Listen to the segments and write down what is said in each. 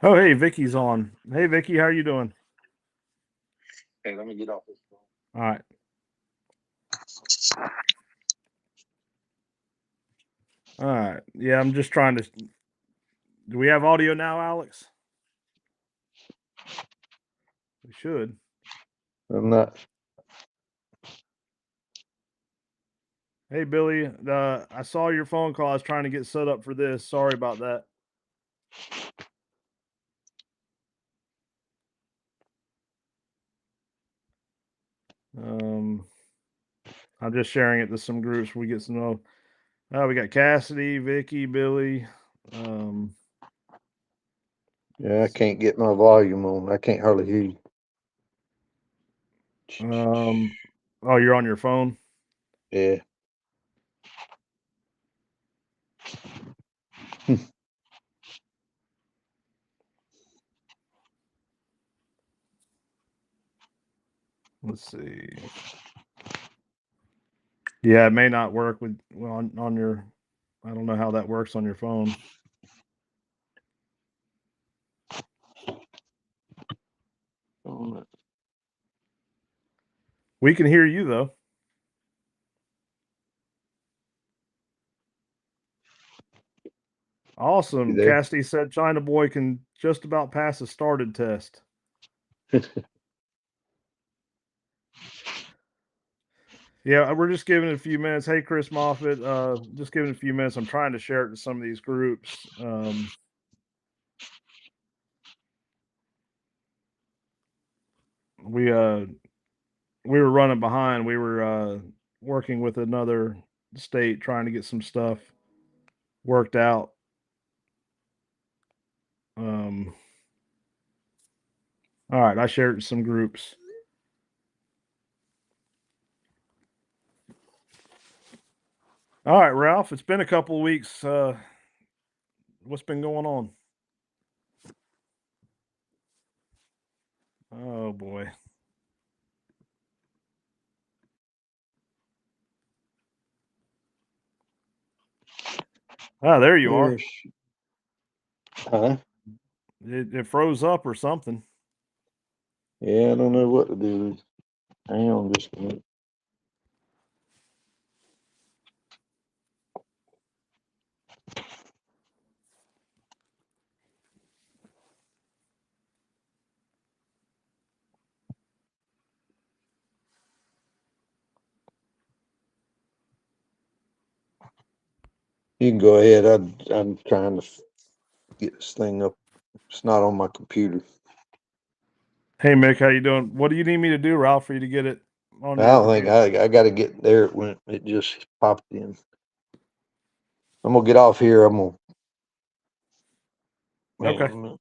Oh, hey, Vicky's on. Hey, Vicky, how you doing? Hey, let me get off this phone. All right. All right. Yeah, I'm just trying to. Do we have audio now, Alex? We should. I'm not. Hey, Billy, I saw your phone call. I was trying to get set up for this. Sorry about that. Um, I'm just sharing it to some groups. We get some. We got Cassidy, Vicky, Billy. Yeah, I can't get my volume on. I can't hardly hear you. Oh, you're on your phone. Yeah. Let's see. Yeah, it may not work with on your. I don't know how that works on your phone. We can hear you though. You Awesome. there? Cassidy said China Boy can just about pass a started test. Yeah, we're just giving it a few minutes. Hey, Chris Moffat, just giving it a few minutes. I'm trying to share it to some of these groups. We were running behind. We were working with another state trying to get some stuff worked out. All right, I shared it to some groups. All right, Ralph, it's been a couple of weeks. What's been going on? Oh boy. Ah, there you are. Huh? It froze up or something. Yeah, I don't know what to do. Hang on just a minute. You can go ahead. I'm trying to get this thing up. It's not on my computer. Hey Mick, how you doing? What do you need me to do, Ralph, for you to get it on I your don't think computer? I got to get there. When it just popped in. I'm gonna get off here. I'm gonna. Hang Okay. on a minute.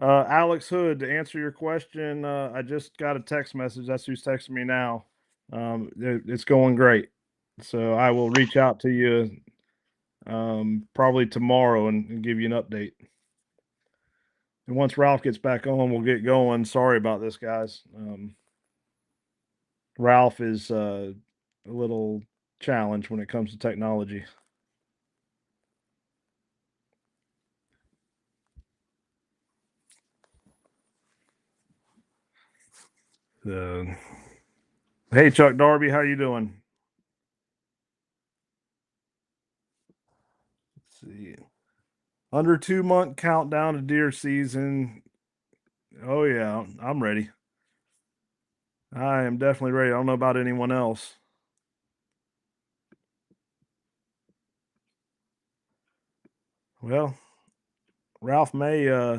Alex Hood, to answer your question, I just got a text message. That's who's texting me now. It's going great. So I will reach out to you probably tomorrow and give you an update. And once Ralph gets back on, we'll get going. Sorry about this, guys. Ralph is a little challenged when it comes to technology. Hey, Chuck Darby, how you doing? Let's see. Under 2 month countdown to deer season. Oh yeah, I'm ready. I am definitely ready. I don't know about anyone else. Well, Ralph may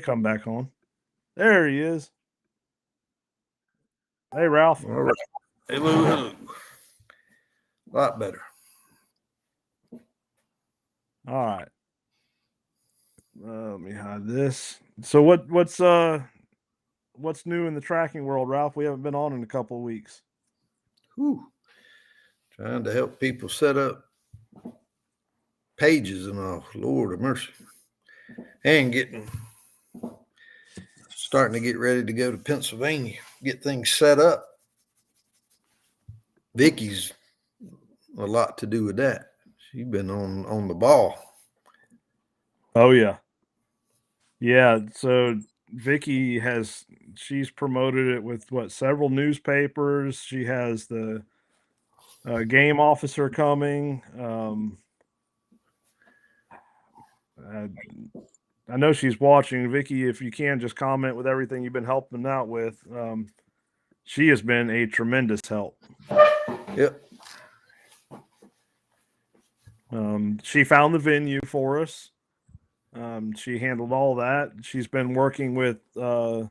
come back on. There he is. Hey Ralph. All right. Hello, hello. A lot better. All right. Let me hide this. So what's new in the tracking world, Ralph? We haven't been on in a couple of weeks. Whew. Trying to help people set up pages and all. Lord of mercy. And starting to get ready to go to Pennsylvania, get things set up. Vicky's a lot to do with that. She's been on the ball. Oh yeah. Yeah, so Vicky she's promoted it with several newspapers. She has the game officer coming. I know she's watching. Vicky, if you can, just comment with everything you've been helping out with. She has been a tremendous help. Yep. She found the venue for us. She handled all that. She's been working with Brandon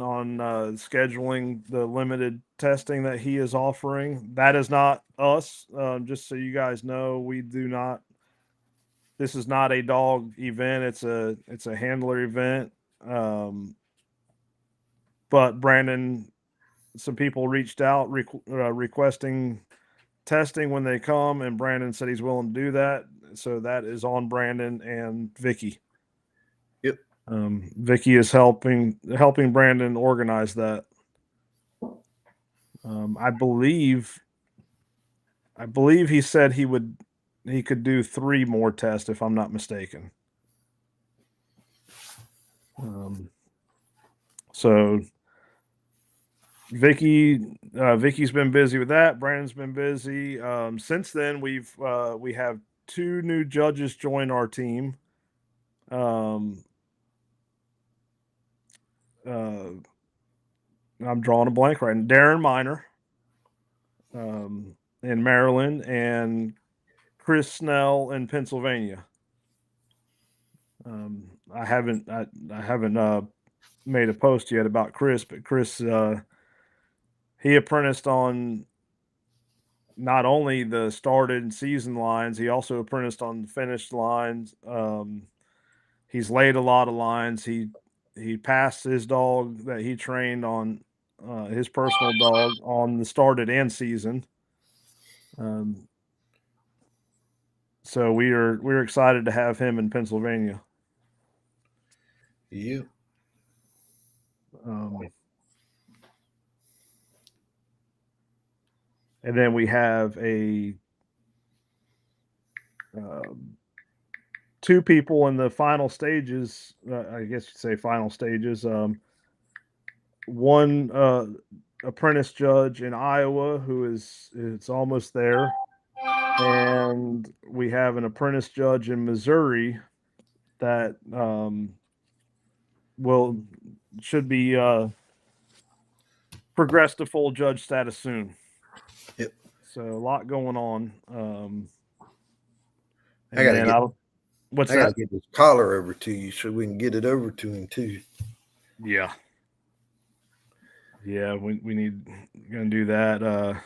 on scheduling the limited testing that he is offering. That is not us. Just so you guys know, we do not. This is not a dog event. It's a handler event. But Brandon, some people reached out requesting testing when they come, and Brandon said he's willing to do that. So that is on Brandon and Vicky. Yep. Vicky is helping Brandon organize that. I believe he said he could do 3 more tests if I'm not mistaken. So Vicky's been busy with that. Brandon's been busy. Since then, we have 2 new judges join our team. I'm drawing a blank right now. Darren Miner, in Maryland, and Chris Snell in Pennsylvania. I haven't made a post yet about Chris, but Chris he apprenticed on not only the started and season lines, he also apprenticed on the finished lines. He's laid a lot of lines. He passed his dog that he trained on, his personal dog, on the started and season. So we're excited to have him in Pennsylvania. Yeah. And then we have 2 people in the final stages. I guess you'd say final stages. One apprentice judge in Iowa who it's almost there, and we have an apprentice judge in Missouri that should be progress to full judge status soon. Yep. So a lot going on. I gotta get this collar over to you so we can get it over to him too. Yeah. Yeah, we gonna do that.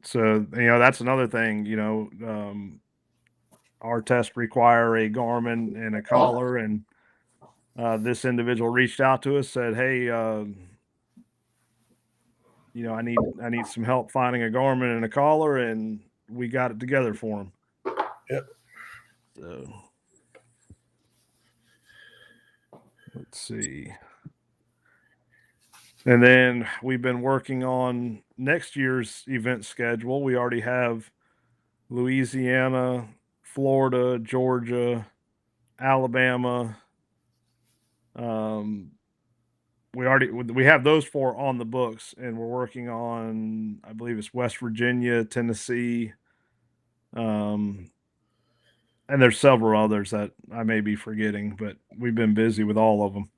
So that's another thing. Our tests require a Garmin and a collar, and this individual reached out to us, said, "Hey, I need some help finding a Garmin and a collar," and we got it together for him. Yep. So let's see. And then we've been working on next year's event schedule. We already have Louisiana, Florida, Georgia, Alabama. We have those 4 on the books, and we're working on, I believe it's West Virginia, Tennessee, and there's several others that I may be forgetting, but we've been busy with all of them.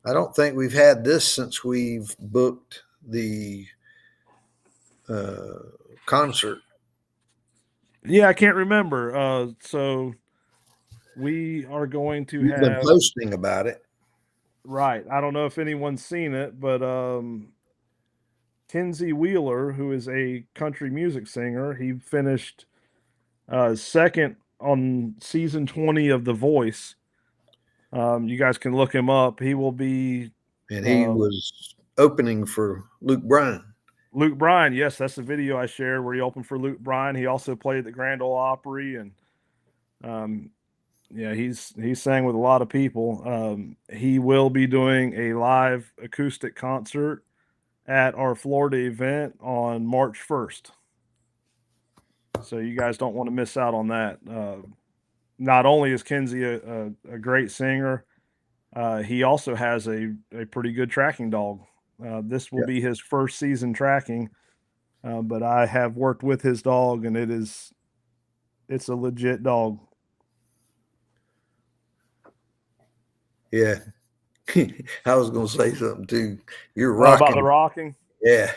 I don't think we've had this since we've booked the concert. Yeah, I can't remember. So we are going to We've been posting about it. Right. I don't know if anyone's seen it, but Kinsey Wheeler, who is a country music singer, he finished second on season 20 of The Voice. You guys can look him up. He will be, and he was opening for Luke Bryan. Luke Bryan, yes, that's the video I shared where he opened for Luke Bryan. He also played at the Grand Ole Opry, and yeah, he's sang with a lot of people. He will be doing a live acoustic concert at our Florida event on March 1st. So you guys don't want to miss out on that. Not only is Kinsey a great singer, he also has a pretty good tracking dog. This will be his first season tracking, but I have worked with his dog, and it's a legit dog. Yeah. I was gonna say something too. You're rocking. About the rocking? Yeah.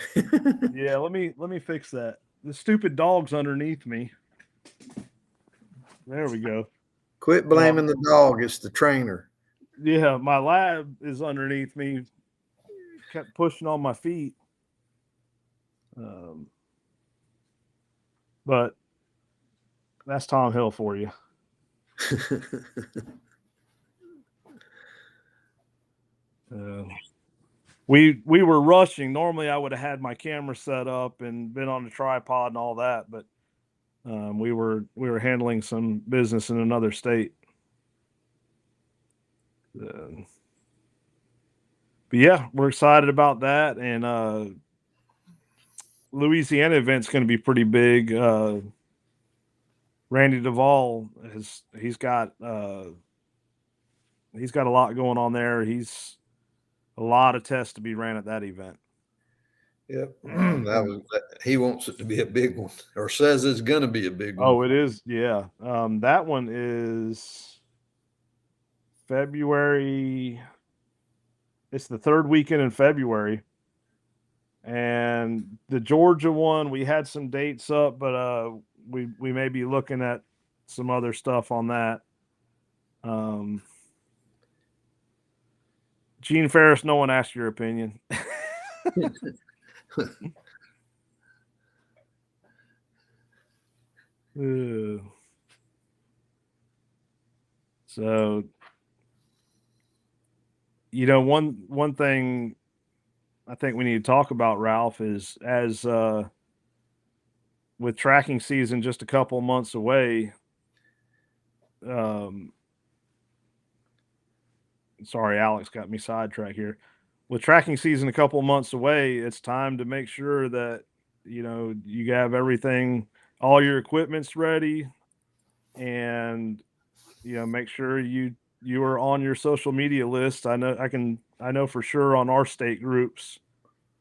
Yeah, let me fix that. The stupid dog's underneath me. There we go. Quit blaming the dog. It's the trainer. Yeah, my lab is underneath me. Kept pushing on my feet. But that's Tom Hill for you. We were rushing. Normally, I would have had my camera set up and been on the tripod and all that, but we were handling some business in another state. But yeah, we're excited about that, and Louisiana event's going to be pretty big. Randy Duvall he's got a lot going on there. He's a lot of tests to be ran at that event. Yep. He wants it to be a big one, or says it's going to be a big one. Oh, it is. Yeah. That one is February. It's the third weekend in February. And the Georgia one, we had some dates up, but we may be looking at some other stuff on that. Gene Ferris, no one asked your opinion. So, one thing I think we need to talk about, Ralph, is as with tracking season just a couple months away. Sorry, Alex got me sidetracked here. With tracking season a couple months away, it's time to make sure that you have everything, all your equipment's ready, and make sure you are on your social media list. I know for sure on our state groups,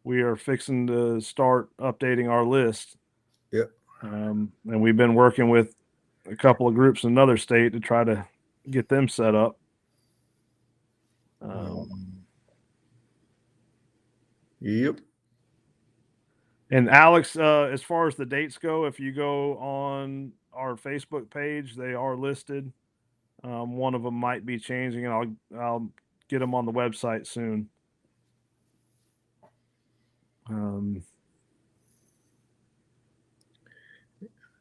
we are fixing to start updating our list. Yep. And we've been working with a couple of groups in another state to try to get them set up. Yep. And Alex, as far as the dates go, if you go on our Facebook page, they are listed. One of them might be changing, and I'll get them on the website soon. And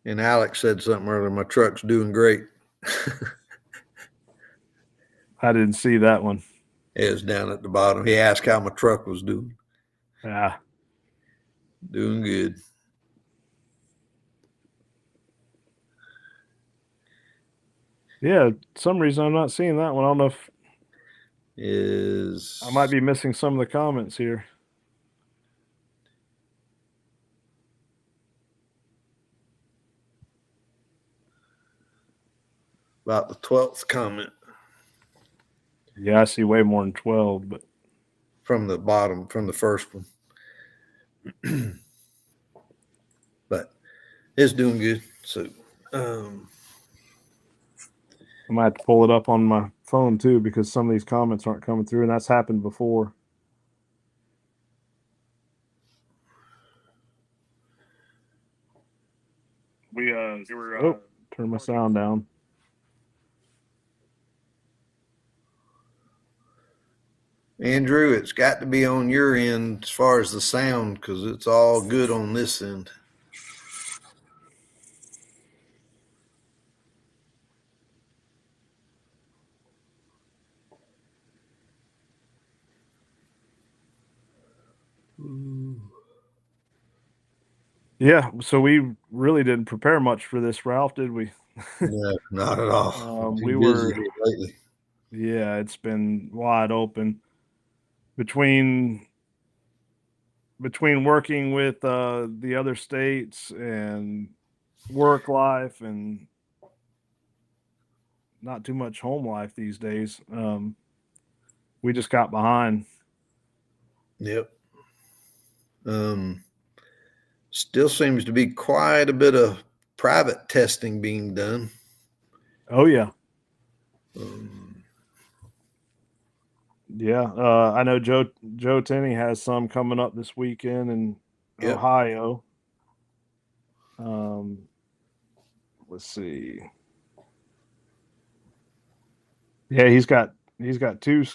Alex said something earlier. My truck's doing great. I didn't see that one. It's down at the bottom. He asked how my truck was doing. Yeah. Doing good. Yeah, some reason I'm not seeing that one. I don't know if I might be missing some of the comments here. About the 12th comment. Yeah, I see way more than 12, but from the bottom, from the first one. But it's doing good. So I might have to pull it up on my phone too, because some of these comments aren't coming through, and that's happened before. Turn my sound down. Andrew, it's got to be on your end as far as the sound, because it's all good on this end. Yeah, so we really didn't prepare much for this, Ralph, did we? No, not at all. We were lately. Yeah, it's been wide open between between working with the other states and work life and not too much home life these days, we just got behind. Yep. Still seems to be quite a bit of private testing being done. Oh yeah. Um, Yeah, I know Joe Tenney has some coming up this weekend in Yep. Ohio. Let's see. Yeah, he's got two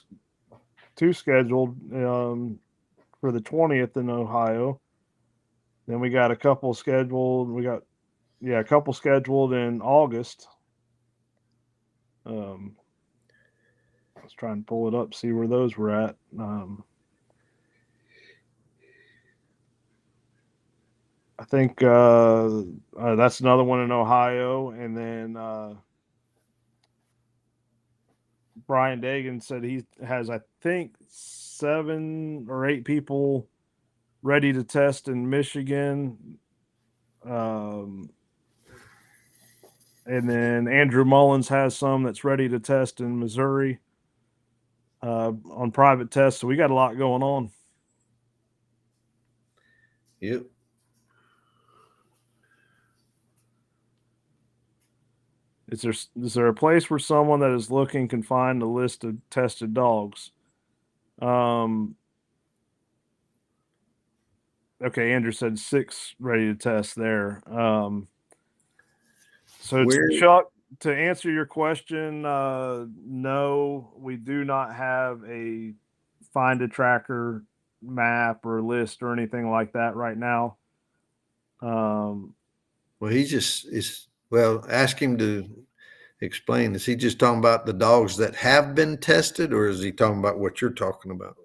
scheduled for the 20th in Ohio. Then we got a couple scheduled. A couple scheduled in August. Let's try and pull it up, see where those were at. I think that's another one in Ohio, and then Brian Dagan said he has, I think, 7 or 8 people ready to test in Michigan. And then Andrew Mullins has some that's ready to test in Missouri on private tests. So we got a lot going on. Yep. Is there a place where someone that is looking can find a list of tested dogs? Okay, Andrew said 6 ready to test there. So Chuck, to answer your question, no, we do not have a find a tracker map or list or anything like that right now. Well, ask him to explain. Is he just talking about the dogs that have been tested, or is he talking about what you're talking about?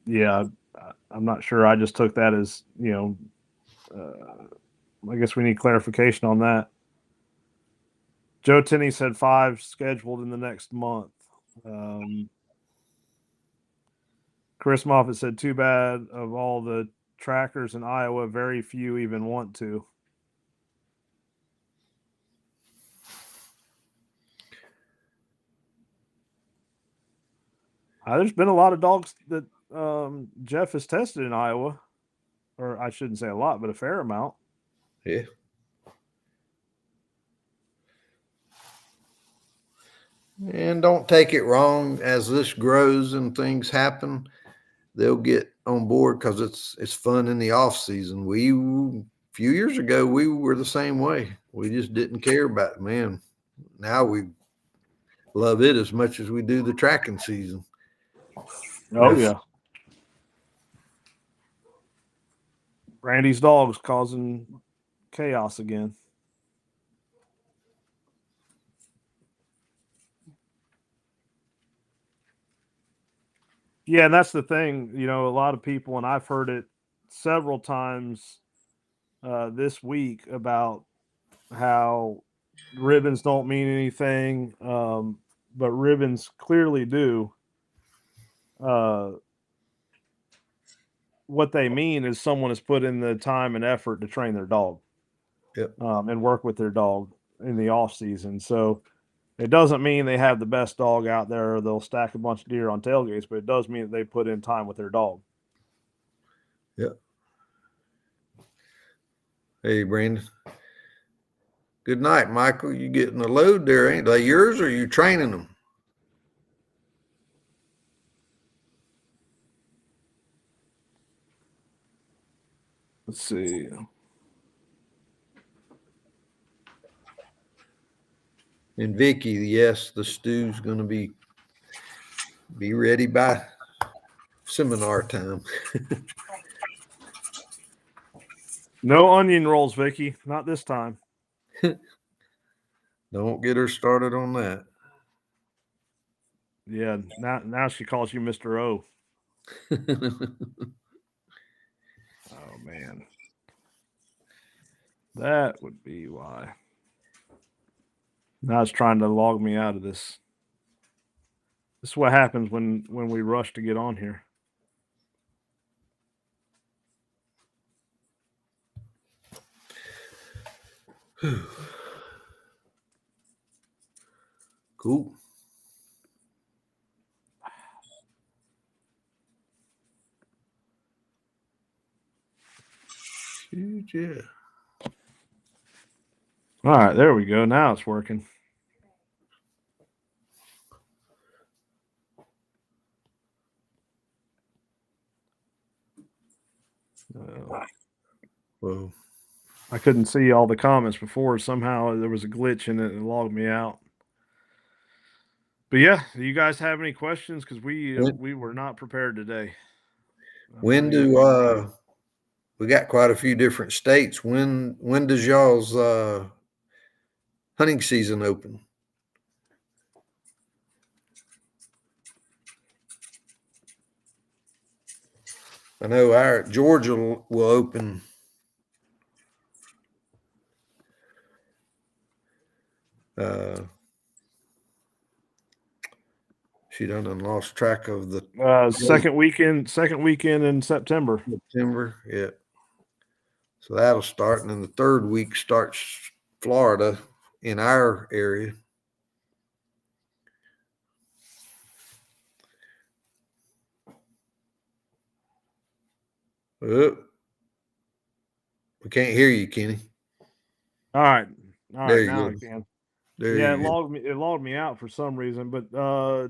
Yeah, I'm not sure. I just took that as, I guess we need clarification on that. Joe Tenney said 5 scheduled in the next month. Chris Moffitt said, too bad of all the trackers in Iowa, very few even want to. There's been a lot of dogs that Jeff has tested in Iowa, or I shouldn't say a lot, but a fair amount. Yeah. And don't take it wrong, as this grows and things happen, they'll get on board because it's fun in the off season. A few years ago, we were the same way. We just didn't care about it, man. Now we love it as much as we do the tracking season. Oh, yeah. Randy's dog's causing chaos again. Yeah, and that's the thing. A lot of people, and I've heard it several times this week about how ribbons don't mean anything, but ribbons clearly do. What they mean is someone has put in the time and effort to train their dog. Yep. And work with their dog in the off season. So it doesn't mean they have the best dog out there or they'll stack a bunch of deer on tailgates, but it does mean that they put in time with their dog. Yep. Hey, Brandon. Good night, Michael. You getting a load there, ain't they yours, or are you training them? Let's see. And Vicky, yes, the stew's going to be ready by seminar time. No onion rolls, Vicky. Not this time. Don't get her started on that. Yeah, now she calls you Mr. O. Oh, man. That would be why. Now it's trying to log me out of this This is what happens when we rush to get on here. Cool. Yeah. All right, there we go. Now it's working. Well, I couldn't see all the comments before. Somehow there was a glitch in it and it logged me out. But yeah, do you guys have any questions? Because we were not prepared today. when do we got quite a few different states? When does y'all's hunting season open? I know our Georgia will open she done lost track of the second weekend in September. Yeah. So that'll start, and then the third week starts Florida in our area. Oh, we can't hear you, Kenny. All right, There you now go. I can. There Yeah, you go. it logged me out for some reason, but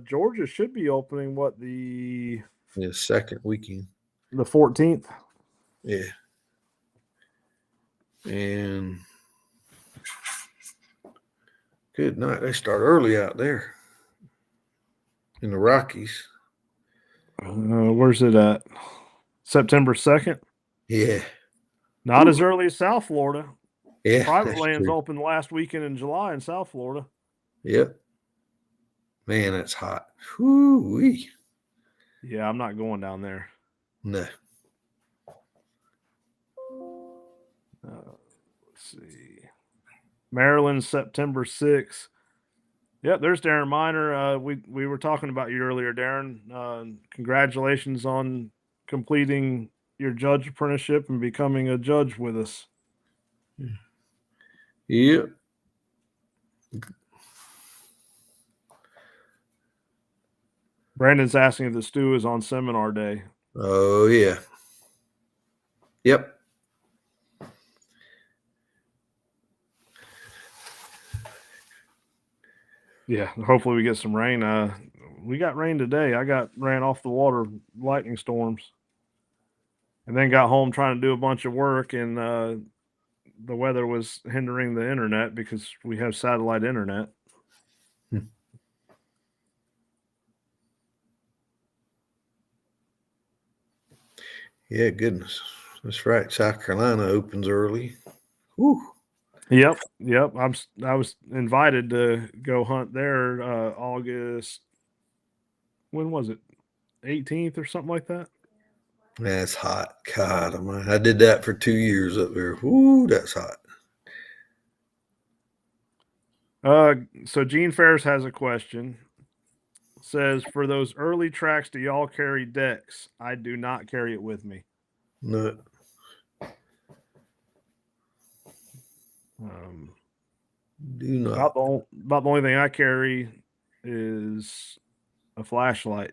Georgia should be opening the Second weekend. The 14th. Yeah. And good night. They start early out there in the Rockies. Where's it at? September 2nd. Yeah. Not as early as South Florida. Yeah. Private lands opened last weekend in July in South Florida. Yep. Man, that's hot. Whoo-wee. Yeah, I'm not going down there. No. Let's see. Maryland, September 6th. Yep, there's Darren Miner. We were talking about you earlier, Darren. Congratulations on completing your judge apprenticeship and becoming a judge with us. Yep. Brandon's asking if the stew is on seminar day. Oh, yeah. Yep. Yeah, hopefully we get some rain. We got rain today. I ran off the water, lightning storms, and then got home trying to do a bunch of work, and the weather was hindering the internet because we have satellite internet. Yeah, goodness. That's right. South Carolina opens early. Whew. Yep. I was invited to go hunt there August. When was it? 18th or something like that. That's hot. God, I did that for 2 years up there. Whoo, that's hot. So Gene Ferris has a question. Says, for those early tracks, do y'all carry decks? I do not carry it with me. No. Do not. About the only thing I carry is a flashlight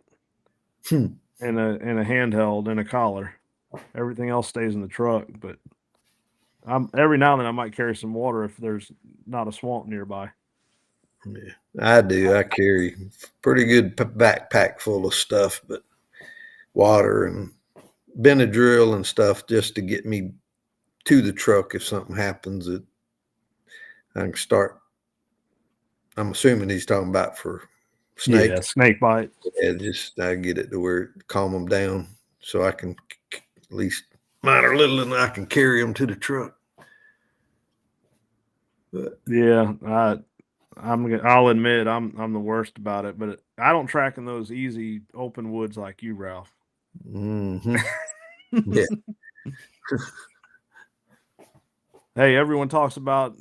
and a handheld and a collar. Everything else stays in the truck, but every now and then I might carry some water if there's not a swamp nearby. Yeah, I do. I carry pretty good backpack full of stuff, but water and Benadryl and stuff just to get me to the truck if something happens. That I can start. I'm assuming he's talking about for snake. Yeah, snake bite. Yeah, just I get it to where calm them down so I can at least mine are little and I can carry them to the truck. But yeah, I'll admit I'm the worst about it, but I don't track in those easy open woods like you, Ralph. mm-hmm. Yeah. Hey, everyone talks about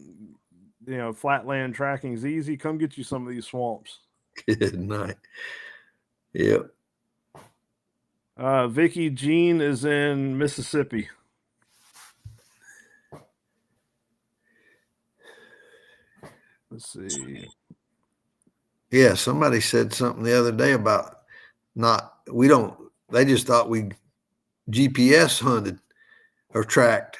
flatland tracking is easy. Come get you some of these swamps. Good night. Yep. Vicky Jean is in Mississippi. Let's see. Yeah, somebody said something the other day about they just thought we GPS hunted or tracked.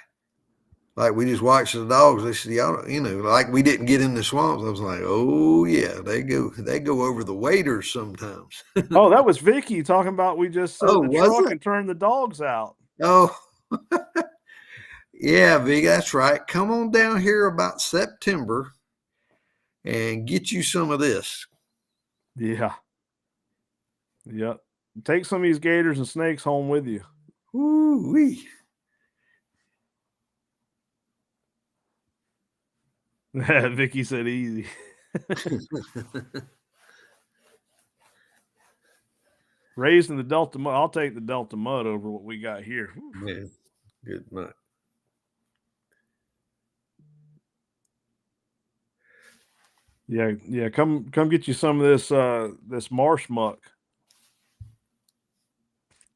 Like we just watched the dogs. They said, y'all, like we didn't get in the swamps. I was like, oh yeah, they go over the waders sometimes. Oh, that was Vicky talking about we just set Oh, the was truck it? and turned the dogs out. Oh, yeah, Vig, that's right. Come on down here about September and get you some of this. Yeah. Yep. Take some of these gators and snakes home with you. Woo-wee. Vicky said easy. Raised in the Delta mud. I'll take the Delta mud over what we got here. Yeah, good night. Yeah. Come get you some of this marsh muck.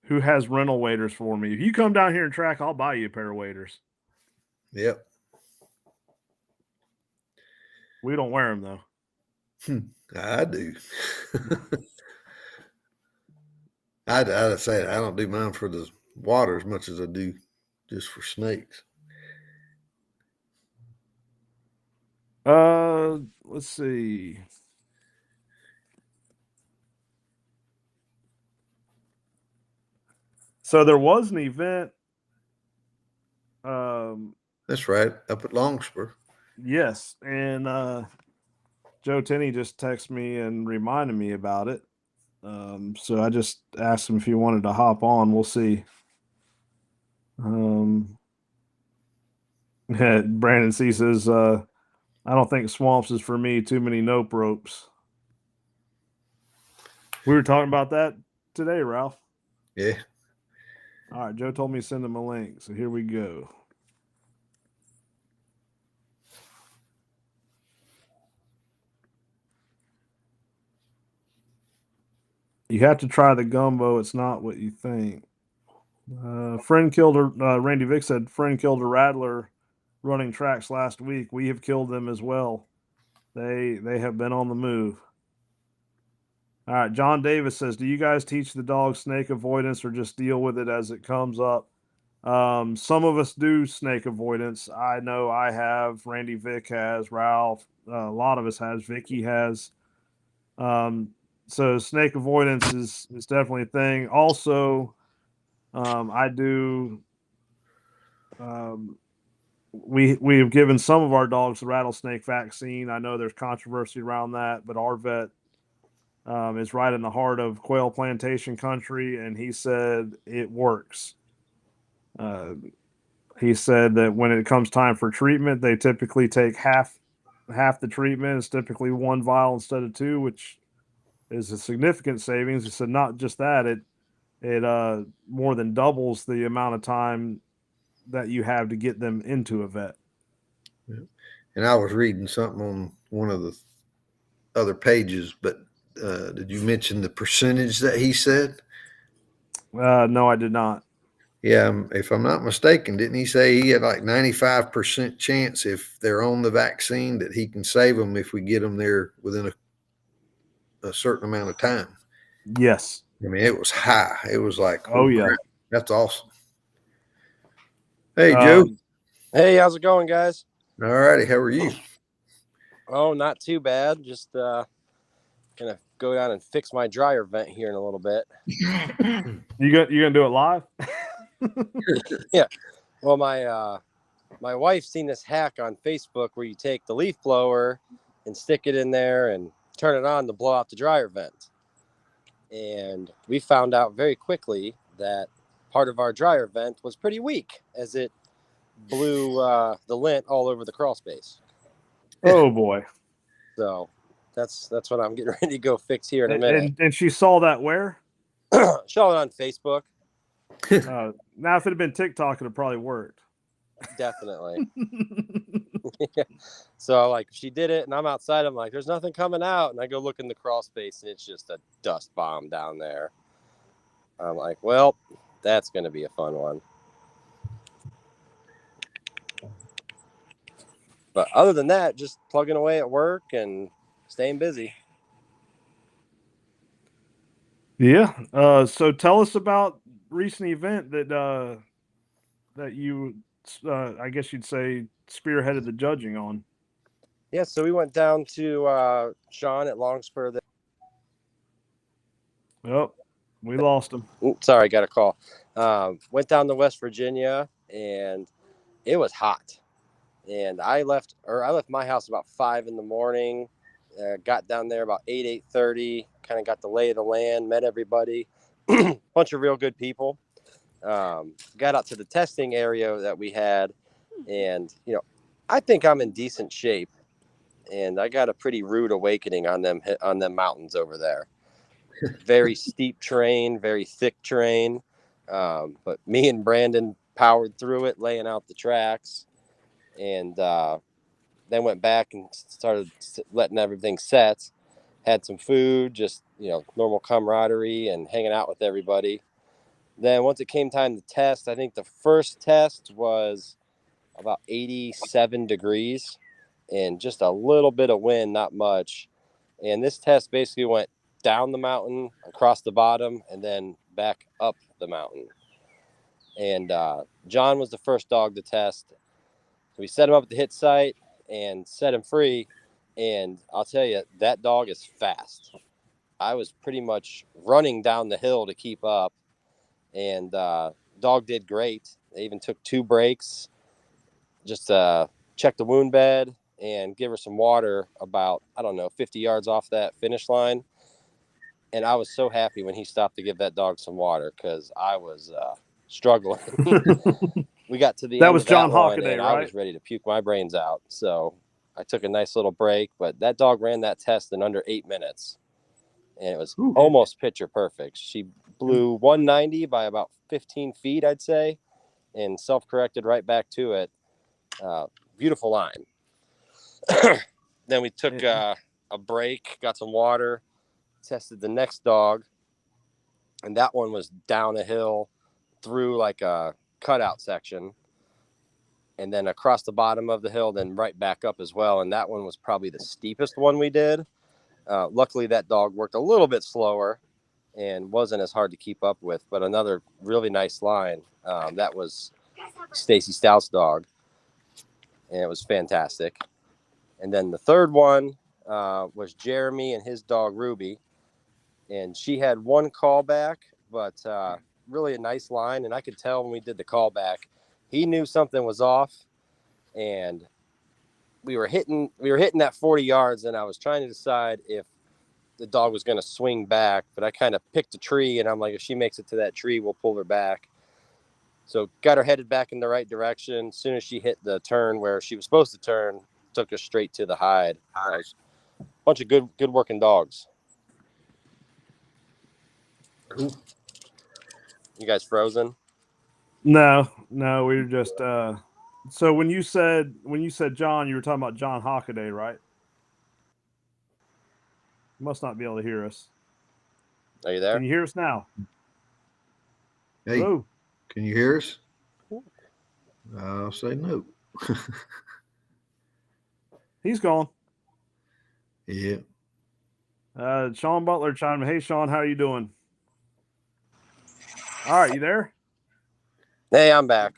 Who has rental waders for me? If you come down here and track, I'll buy you a pair of waders. Yep. We don't wear them though. I do. I'd say I don't do mine for the water as much as I do just for snakes. Let's see. So there was an event. That's right, up at Longspur. Yes, and Joe Tenney just texted me and reminded me about it. So I just asked him if he wanted to hop on. We'll see. Brandon C says, I don't think swamps is for me. Too many nope ropes. We were talking about that today, Ralph. Yeah. All right, Joe told me to send him a link, so here we go. You have to try the gumbo. It's not what you think. Friend killed Randy Vick said, friend killed a rattler running tracks last week. We have killed them as well. They have been on the move. All right, John Davis says, do you guys teach the dog snake avoidance or just deal with it as it comes up? Some of us do snake avoidance. I know I have, Randy Vick has, Ralph, a lot of us has, Vicky has. So snake avoidance is definitely a thing. Also, I do. We have given some of our dogs the rattlesnake vaccine. I know there's controversy around that, but our vet is right in the heart of quail plantation country, and he said it works. He said that when it comes time for treatment, they typically take half the treatment. It's typically one vial instead of two, which is a significant savings. He said not just that, it more than doubles the amount of time that you have to get them into a vet. Yeah. And I was reading something on one of the other pages, but did you mention the percentage that he said? No, I did not. Yeah, if I'm not mistaken, didn't he say he had like 95% chance if they're on the vaccine that he can save them if we get them there within a certain amount of time? Yes. I mean, it was high. It was like, oh yeah, crap. That's awesome. Hey, Joe. Hey, how's it going, guys? All righty. How are you? Oh, not too bad. Just gonna go down and fix my dryer vent here in a little bit. You gonna do it live? Yeah. Well, my wife's seen this hack on Facebook where you take the leaf blower and stick it in there and turn it on to blow out the dryer vent. And we found out very quickly that part of our dryer vent was pretty weak as it blew the lint all over the crawl space. Oh boy. So that's what I'm getting ready to go fix here in a minute. And she saw that where? Show it on Facebook. Now, if it had been TikTok, it would have probably worked. Definitely. So like she did it and I'm outside. I'm like, there's nothing coming out. And I go look in the crawl space and it's just a dust bomb down there. I'm like, well, that's going to be a fun one. But other than that, just plugging away at work and staying busy. Yeah. So tell us about recent event that that you, I guess you'd say, spearheaded the judging on. Yeah, so we went down to Sean at Longspur. Oh, we lost him. Oops, sorry, I got a call. Went down to West Virginia, and it was hot. And I left my house about 5 a.m. Got down there about 8:30. Kind of got the lay of the land, met everybody, bunch of real good people. Got out to the testing area that we had, and I think I'm in decent shape. And I got a pretty rude awakening on them mountains over there. Very steep terrain, very thick terrain. But me and Brandon powered through it, laying out the tracks, and then went back and started letting everything set. Had some food, just normal camaraderie and hanging out with everybody. Then once it came time to test, I think the first test was about 87 degrees and just a little bit of wind, not much. And this test basically went down the mountain, across the bottom, and then back up the mountain. And John was the first dog to test. So we set him up at the hit site and set him free. And I'll tell you, that dog is fast. I was pretty much running down the hill to keep up. And dog did great. They even took 2 breaks, just check the wound bed and give her some water about, 50 yards off that finish line. And I was so happy when he stopped to give that dog some water because I was struggling. We got to the That end was of John that one, Hockaday, and right? I was ready to puke my brains out. So I took a nice little break, but that dog ran that test in under 8 minutes. And it was almost picture perfect. She blew 190 by about 15 feet, I'd say, and self-corrected right back to it. Beautiful line. Then we took a break, got some water, tested the next dog, and that one was down a hill through like a cutout section and then across the bottom of the hill, then right back up as well. And that one was probably the steepest one we did. Luckily, that dog worked a little bit slower and wasn't as hard to keep up with, but another really nice line. That was Stacy Stout's dog, and it was fantastic. And then the third one was Jeremy and his dog Ruby, and she had 1 callback, but really a nice line. And I could tell when we did the callback, he knew something was off, and we were hitting that 40 yards, and I was trying to decide if the dog was going to swing back, but I kind of picked a tree, and I'm like, if she makes it to that tree, we'll pull her back. So got her headed back in the right direction. As soon as she hit the turn where she was supposed to turn, took her straight to the hide. Bunch of good working dogs. Cool. You guys frozen? No, we were just so when you said John, you were talking about John Hockaday, right? You must not be able to hear us. Are you there? Can you hear us now? Hey, Hello? can you hear us? I'll say no. He's gone. Yeah. Sean Butler chimed in. Hey, Sean, how are you doing? All right, you there? Hey, I'm back.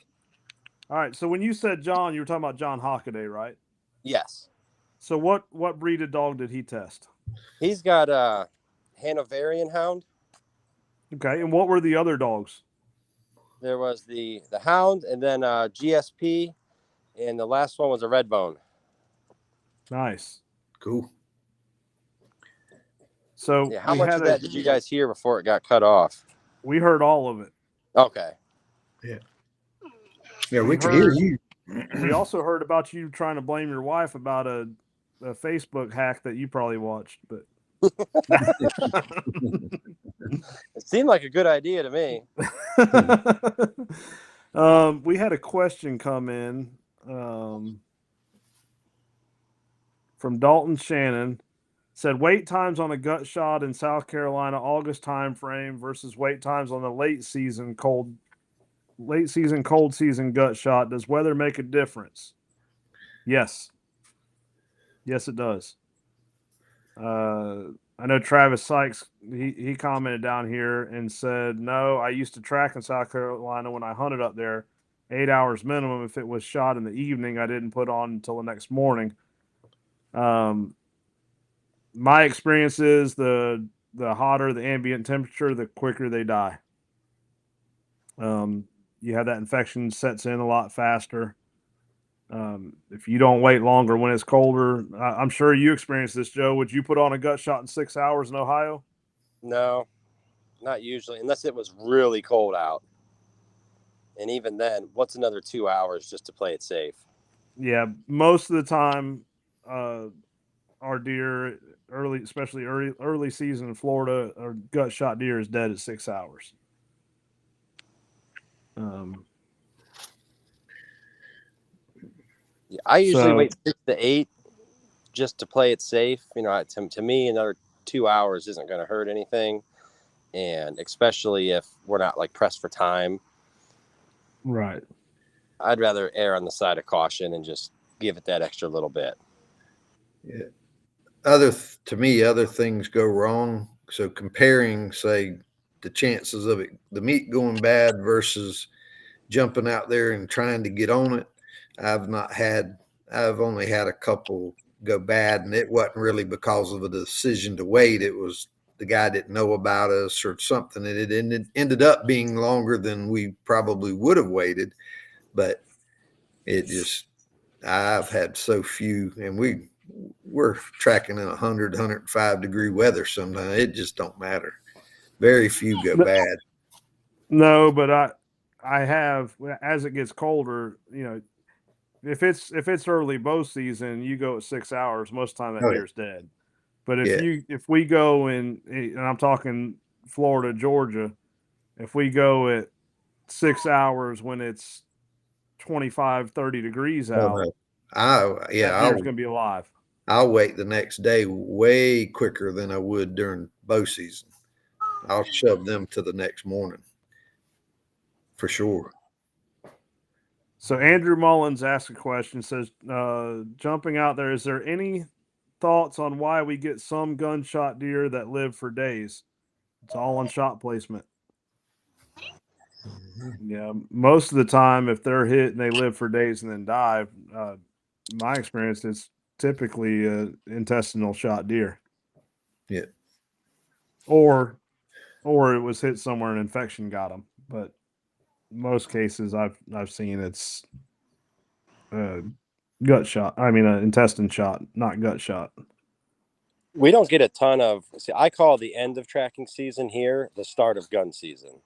All right. So when you said John, you were talking about John Hockaday, right? Yes. So what breed of dog did he test? He's got a Hanoverian hound. Okay. And what were the other dogs? There was the hound, and then GSP, and the last one was a red bone. Nice. Cool. So yeah, how much of that did you guys hear before it got cut off? We heard all of it. Okay. Yeah, we can hear you. We also heard about you trying to blame your wife about a Facebook hack that you probably watched, but it seemed like a good idea to me. We had a question come in. from Dalton Shannon said wait times on a gut shot in South Carolina August time frame versus wait times on the late season cold season gut shot. Does weather make a difference? Yes. Yes, it does. I know Travis Sykes, he commented down here and said, no, I used to track in South Carolina when I hunted up there, 8 hours minimum. If it was shot in the evening, I didn't put on until the next morning. My experience is the hotter the ambient temperature, the quicker they die. You have that infection sets in a lot faster. If you don't wait longer when it's colder, I'm sure you experienced this, Joe. Would you put on a gut shot in 6 hours in Ohio? No, not usually, unless it was really cold out. And even then, what's another 2 hours just to play it safe? Yeah, most of the time, our deer especially early season in Florida, our gut shot deer is dead at 6 hours. Yeah, I usually wait 6 to 8 just to play it safe. You know, to me, another 2 hours isn't going to hurt anything, and especially if we're not like pressed for time. Right. I'd rather err on the side of caution and just give it that extra little bit. Yeah. To me, other things go wrong. So comparing, say, the chances of it, the meat going bad versus jumping out there and trying to get on it, I've only had a couple go bad, and it wasn't really because of a decision to wait. It was the guy didn't know about us or something, and it ended up being longer than we probably would have waited. But I've had so few, and we're tracking in 100, 105 degree weather sometimes. It just don't matter. Very few go bad. No, but I have, as it gets colder, you know, if it's early bow season, you go at 6 hours, most of the time that deer's dead. But if we go and I'm talking Florida, Georgia, if we go at 6 hours when it's 25, 30 degrees out, that deer's going to be alive. I'll wait the next day way quicker than I would during bow season. I'll shove them to the next morning for sure. So Andrew Mullins asked a question, says, jumping out there, is there any thoughts on why we get some gunshot deer that live for days? It's all on shot placement. Yeah, most of the time, if they're hit and they live for days and then die, my experience is typically intestinal shot deer. Yeah. Or it was hit somewhere and infection got them. But most cases I've seen it's gut shot. I mean, intestine shot, not gut shot. We don't get a ton of. See, I call the end of tracking season here the start of gun season,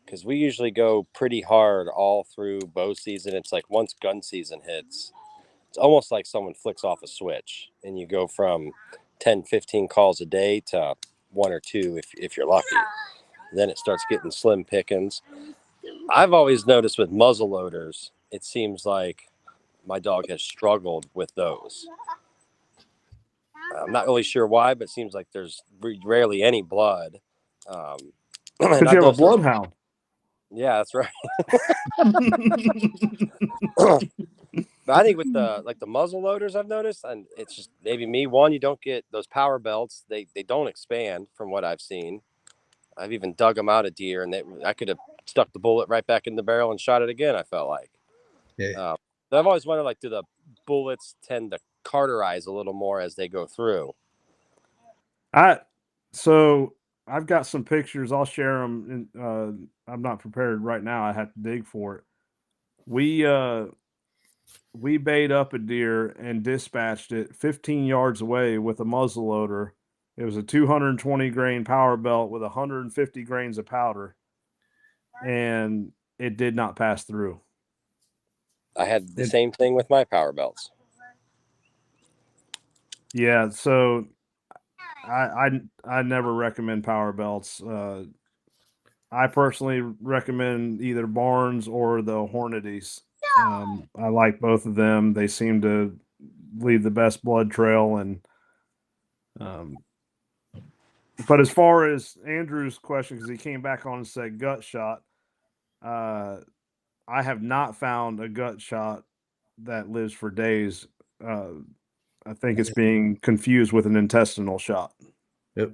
because we usually go pretty hard all through bow season. It's like once gun season hits, it's almost like someone flicks off a switch and you go from 10, 15 calls a day to 1 or 2 if you're lucky. Then it starts getting slim pickings. I've always noticed with muzzle loaders, it seems like my dog has struggled with those. I'm not really sure why, but it seems like there's rarely any blood. Because you have a bloodhound. Yeah, that's right. But I think with the muzzle loaders, I've noticed, and it's just maybe me. One, you don't get those power belts; they don't expand from what I've seen. I've even dug them out of deer, and I could have stuck the bullet right back in the barrel and shot it again. I felt like. Yeah. But I've always wondered, like, do the bullets tend to cauterize a little more as they go through? So I've got some pictures. I'll share them. I'm not prepared right now. I have to dig for it. We bait up a deer and dispatched it 15 yards away with a muzzle loader. It was a 220 grain power belt with 150 grains of powder, and it did not pass through. I had the same thing with my power belts. Yeah, so I never recommend power belts. I personally recommend either Barnes or the Hornadies. I like both of them. They seem to leave the best blood trail. And but as far as Andrew's question, because he came back on and said gut shot, I have not found a gut shot that lives for days. I think it's being confused with an intestinal shot. Yep.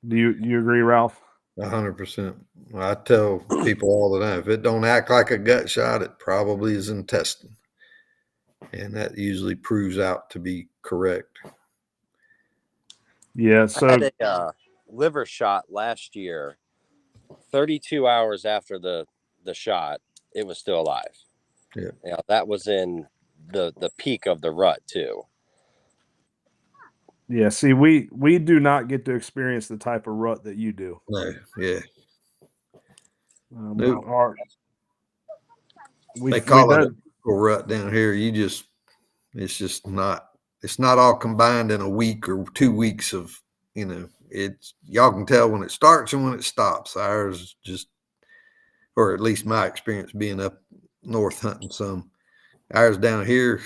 Do you agree, Ralph? 100%. I tell people all the time, if it don't act like a gut shot, it probably is intestine. And that usually proves out to be correct. Yeah. So I had a liver shot last year. 32 hours after the shot, it was still alive. Yeah. You know, that was in the peak of the rut too. yeah, see, we do not get to experience the type of rut that you do. No, yeah. Nope. They call it a rut down here. It's just not, it's not all combined in a week or 2 weeks of, it's, y'all can tell when it starts and when it stops. Ours just, or at least my experience being up north hunting some, ours down here,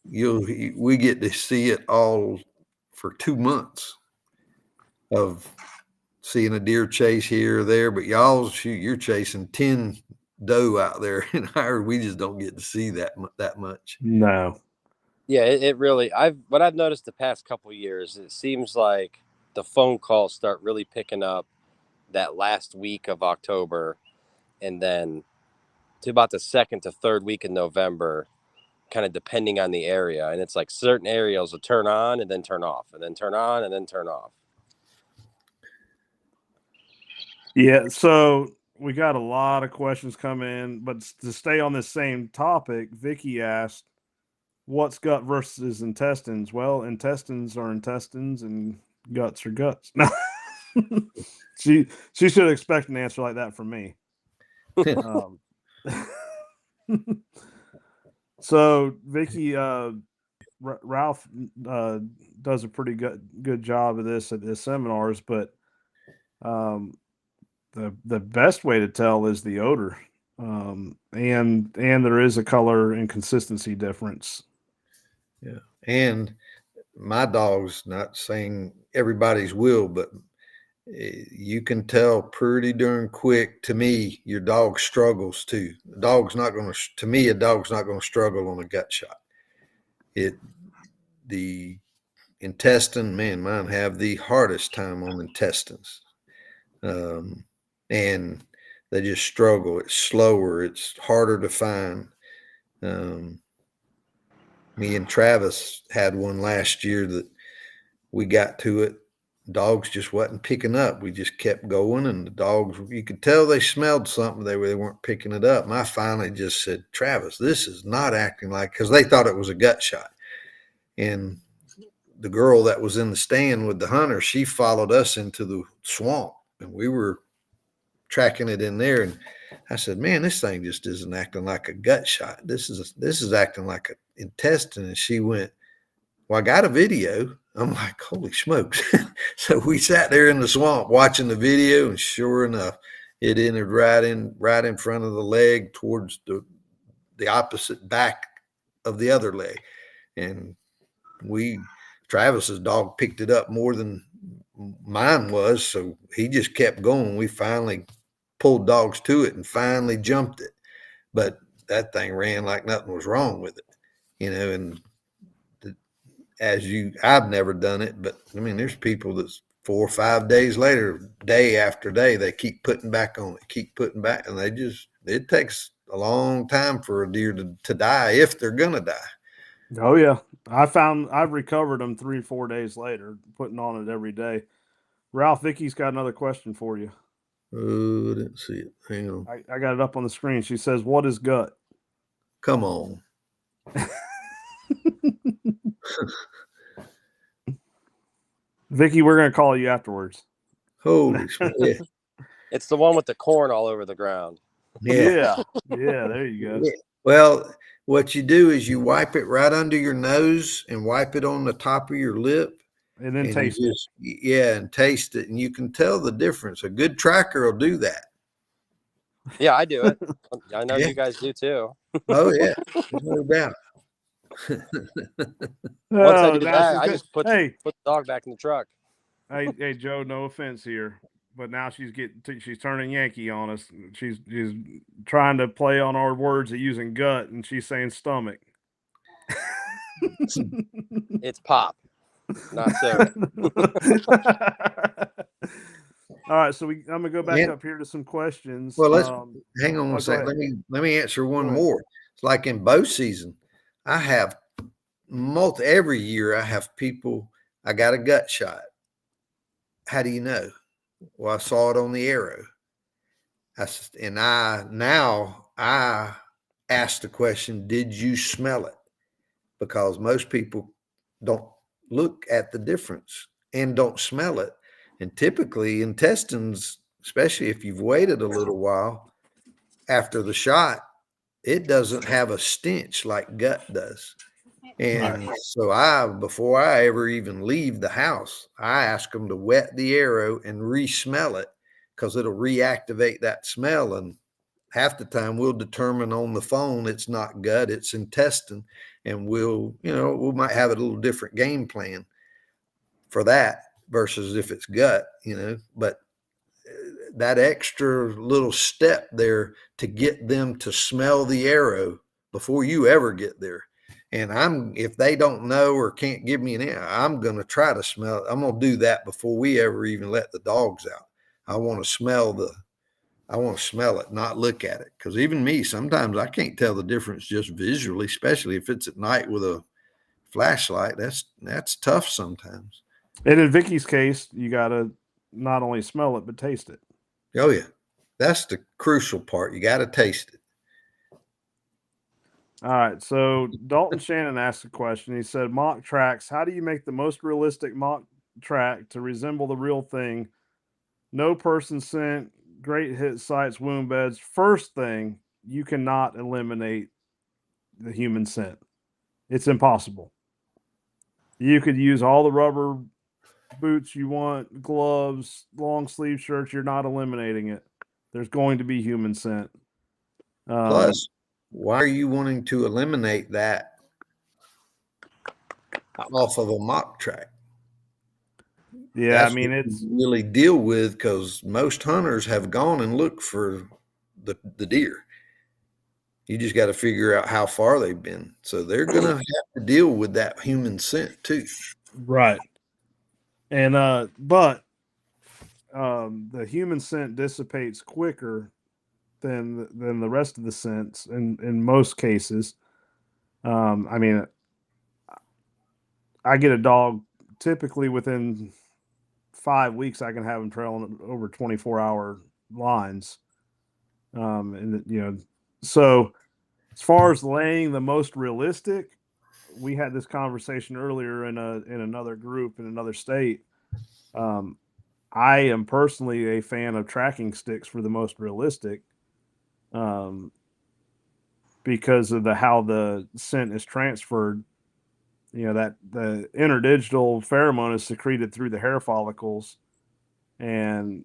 we get to see it all for 2 months of seeing a deer chase here or there, but you're chasing 10 doe out there, and we just don't get to see that much. No. Yeah, it really. What I've noticed the past couple of years, it seems like the phone calls start really picking up that last week of October, and then to about the second to third week in November, kind of depending on the area. And it's like certain areas will turn on and then turn off, and then turn on and then turn off. Yeah, so we got a lot of questions coming in, but to stay on this same topic, Vicky asked, what's gut versus intestines? Well, intestines are intestines and guts are guts. No. she should expect an answer like that from me. So Vicky, Ralph does a pretty good job of this at his seminars, but the best way to tell is the odor, and there is a color and consistency difference. Yeah, and my dog's, not saying everybody's will, but you can tell pretty darn quick. To me, your dog struggles too. A dog's not going to struggle on a gut shot. The intestine, man, mine have the hardest time on intestines. And they just struggle. It's slower. It's harder to find. Me and Travis had one last year that we got to it. Dogs just wasn't picking up. We just kept going, and the dogs, you could tell they smelled something. They weren't picking it up. And I finally just said, Travis, this is not acting like, because they thought it was a gut shot. And the girl that was in the stand with the hunter, she followed us into the swamp, and we were tracking it in there. And I said, man, this thing just isn't acting like a gut shot. This is acting like an intestine. And she went, well, I got a video. I'm like, holy smokes. So we sat there in the swamp watching the video, and sure enough, it entered right in front of the leg towards the opposite back of the other leg. And Travis's dog picked it up more than mine was, so he just kept going. We finally pulled dogs to it and finally jumped it, but that thing ran like nothing was wrong with it, and I've never done it, but I mean, there's people that's 4 or 5 days later, day after day, they keep putting back on it, keep putting back, and it takes a long time for a deer to die, if they're gonna die. Oh yeah, I've recovered them 3 or 4 days later, putting on it every day. Ralph, Vicky's got another question for you. Oh, I didn't see it. Hang on. I got it up on the screen. She says, what is gut? Come on. Vicky, we're going to call you afterwards. Holy shit. Yeah. It's the one with the corn all over the ground. Yeah. Yeah, there you go. Yeah. Well, what you do is you wipe it right under your nose and wipe it on the top of your lip. And then taste it. Yeah, and taste it. And you can tell the difference. A good tracker will do that. Yeah, I do it. I know Yeah. you guys do too. Oh yeah, there's no doubt. Once I Oh, do now that, she's I good. just put Hey, the dog back in the truck. hey, Joe. No offense here, but now she's turning Yankee on us. She's trying to play on our words of using gut, and she's saying stomach. It's pop, not soda. All right, so I'm gonna go back And, up here to some questions. well, let's hang on oh, a go sec. ahead. Let me answer Go one ahead. more. It's like in bow season, I have every year I have people. I got a gut shot. How do you know? Well, I saw it on the arrow. I ask the question, did you smell it? Because most people don't look at the difference and don't smell it. And typically intestines, especially if you've waited a little while after the shot, it doesn't have a stench like gut does. And so before I ever even leave the house, I ask them to wet the arrow and re-smell it because it'll reactivate that smell. And half the time we'll determine on the phone it's not gut, it's intestine. And we might have a little different game plan for that versus if it's gut, but that extra little step there to get them to smell the arrow before you ever get there. And if they don't know or can't give me an answer, I'm going to try to smell it. I'm going to do that before we ever even let the dogs out. I want to smell it, not look at it. Because even me, sometimes I can't tell the difference just visually, especially if it's at night with a flashlight. That's tough sometimes. And in Vicky's case, you gotta not only smell it but taste it. Oh yeah, that's the crucial part. You got to taste it. All right. So Dalton Shannon asked a question. He said, "Mock tracks. How do you make the most realistic mock track to resemble the real thing? No person scent, great hit sites, wound beds. First thing, you cannot eliminate the human scent. It's impossible. You could use all the rubber boots you want, gloves, long sleeve shirts. You're not eliminating it. There's going to be human scent. Plus, why are you wanting to eliminate that off of a mock track? Yeah, That's I mean, what it's you really deal with because most hunters have gone and looked for the deer. You just got to figure out how far they've been. So they're going to have to deal with that human scent too. right. And but the human scent dissipates quicker than the rest of the scents in most cases. I mean, I get a dog typically within 5 weeks. I can have them trailing over 24-hour lines. And so as far as laying the most realistic, we had this conversation earlier in another group in another state. I am personally a fan of tracking sticks for the most realistic, because of how the scent is transferred. That the interdigital pheromone is secreted through the hair follicles, and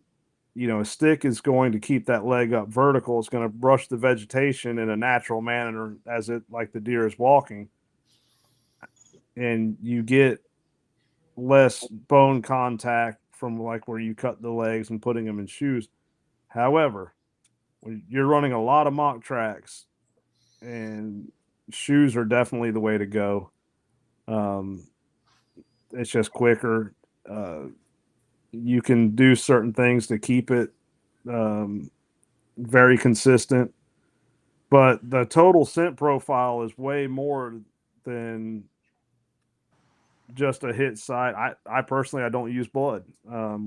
a stick is going to keep that leg up vertical. It's going to brush the vegetation in a natural manner as it like the deer is walking, and you get less bone contact from like where you cut the legs and putting them in shoes. However, when you're running a lot of mock tracks, and shoes are definitely the way to go. Um, it's just quicker. Uh, you can do certain things to keep it very consistent, but the total scent profile is way more than just a hit site. I personally, I don't use blood.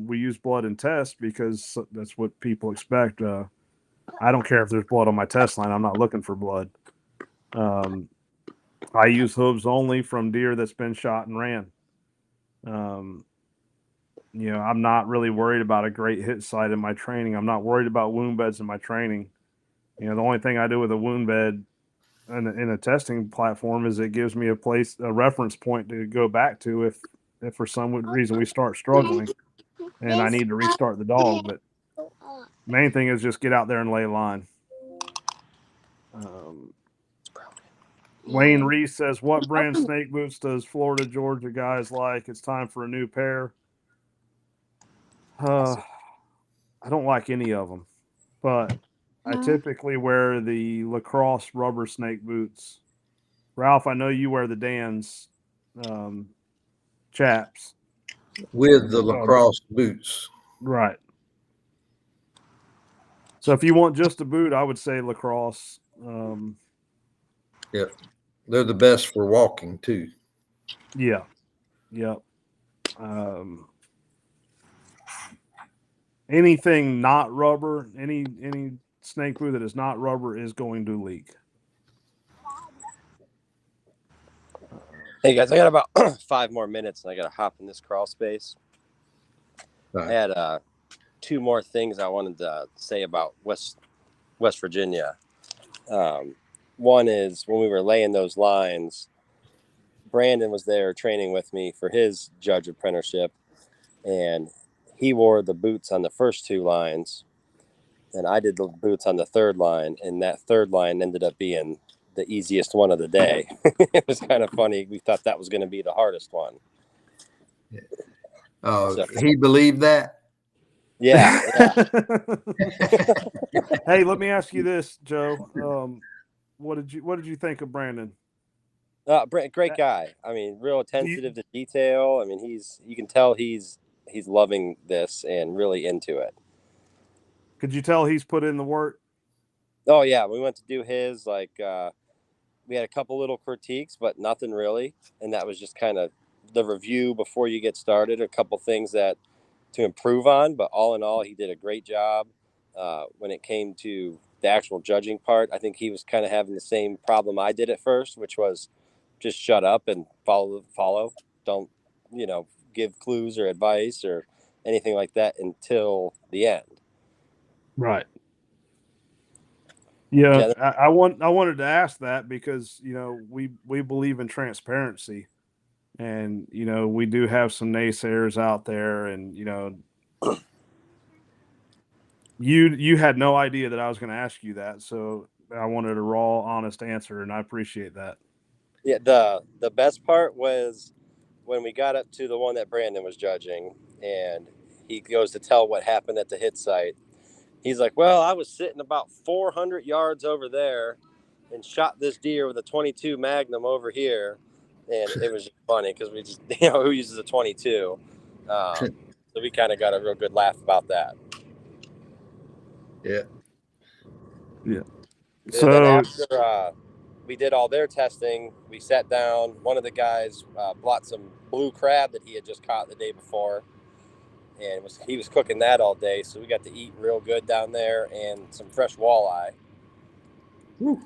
We use blood in tests because that's what people expect. I don't care if there's blood on my test line. I'm not looking for blood. I use hooves only from deer that's been shot and ran. I'm not really worried about a great hit site in my training. I'm not worried about wound beds in my training. The only thing I do with a wound bed in a testing platform is it gives me a reference point to go back to if for some reason we start struggling and I need to restart the dog. But Main thing is just get out there and lay line. Wayne Reese says, what brand snake boots does Florida Georgia guys like? It's time for a new pair. I don't like any of them, but I typically wear the lacrosse rubber snake boots. Ralph, I know you wear the Dan's chaps. With the lacrosse boots. Right. So if you want just a boot, I would say lacrosse. Yeah. They're the best for walking too. Yeah. Yep. Anything not rubber, any snake boot that is not rubber is going to leak. Hey guys, I got about 5 more minutes and I got to hop in this crawl space. Right. I had 2 more things I wanted to say about West Virginia. One is when we were laying those lines, Brandon was there training with me for his judge apprenticeship, and he wore the boots on the first 2 lines, and I did the boots on the 3rd line, and that 3rd line ended up being the easiest one of the day. It was kind of funny. We thought that was going to be the hardest one. Oh, So, he believed that? yeah. Hey, let me ask you this, Joe. What did you think of Brandon? Great guy. I mean, real attentive to detail. I mean, you can tell he's loving this and really into it. Could you tell he's put in the work? Oh yeah, we went to do his, like we had a couple little critiques, but nothing really, and that was just kind of the review before you get started. A couple things that to improve on, but all in all, he did a great job. When it came to the actual judging part, I think he was kind of having the same problem I did at first, which was just shut up and follow. Don't, give clues or advice or anything like that until the end. Right. Yeah, I wanted to ask that because we believe in transparency, and we do have some naysayers out there, and you had no idea that I was going to ask you that, so I wanted a raw, honest answer, and I appreciate that. Yeah, the best part was when we got up to the one that Brandon was judging, and he goes to tell what happened at the hit site. He's like, well, I was sitting about 400 yards over there and shot this deer with a 22 Magnum over here. And it was just funny because we just, who uses a 22? So we kind of got a real good laugh about that. Yeah. Yeah. And So then after we did all their testing, we sat down. One of the guys brought some blue crab that he had just caught the day before. And he was cooking that all day, so we got to eat real good down there and some fresh walleye. Ooh.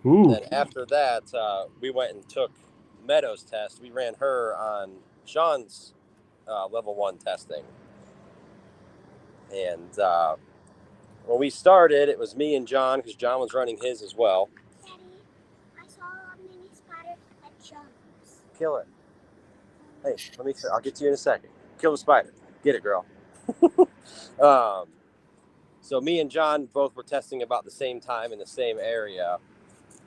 Then after that, we went and took Meadows' test. We ran her on Sean's level 1 testing. And when we started, it was me and John, because John was running his as well. Daddy, I saw a mini spider at John's. Kill it. Hey, I'll get to you in a second. Kill the spider. Get it, girl. So me and John both were testing about the same time in the same area,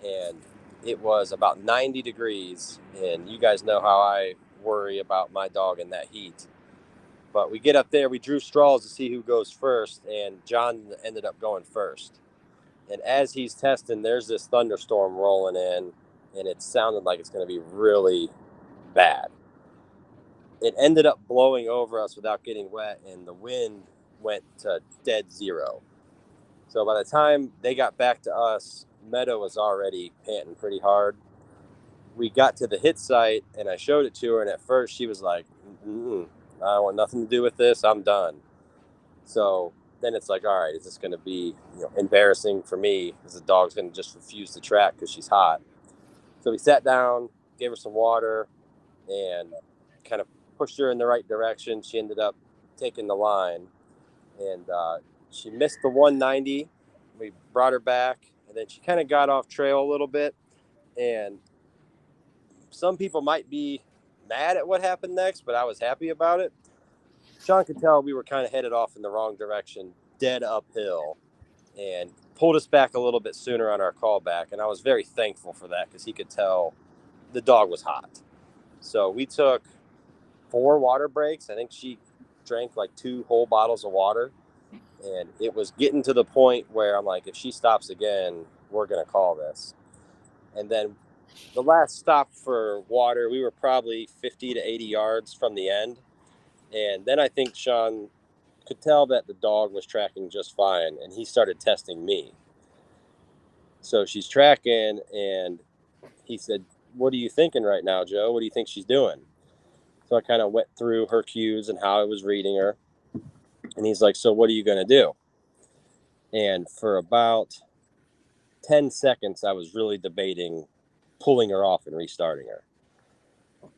and it was about 90 degrees, and you guys know how I worry about my dog in that heat. But we get up there, we drew straws to see who goes first, and John ended up going first. And as he's testing, there's this thunderstorm rolling in, and it sounded like it's going to be really bad. It ended up blowing over us without getting wet, and the wind went to dead zero. So by the time they got back to us, Meadow was already panting pretty hard. We got to the hit site, and I showed it to her, and at first she was like, I don't want nothing to do with this. I'm done. So then it's like, all right, is this going to be embarrassing for me because the dog's going to just refuse to track because she's hot? So we sat down, gave her some water, and kind of pushed her in the right direction. She ended up taking the line, and she missed the 190. We brought her back, and then she kind of got off trail a little bit. And some people might be mad at what happened next, but I was happy about it. Sean could tell we were kind of headed off in the wrong direction dead uphill and pulled us back a little bit sooner on our callback. And I was very thankful for that because he could tell the dog was hot. So we took 4 water breaks. I think she drank like 2 whole bottles of water. And it was getting to the point where I'm like, if she stops again, we're going to call this. And then the last stop for water, we were probably 50 to 80 yards from the end. And then I think Sean could tell that the dog was tracking just fine, and he started testing me. So she's tracking, and he said, "What are you thinking right now, Joe? What do you think she's doing?" So I kind of went through her cues and how I was reading her. And he's like, "So what are you going to do?" And for about 10 seconds, I was really debating pulling her off and restarting her.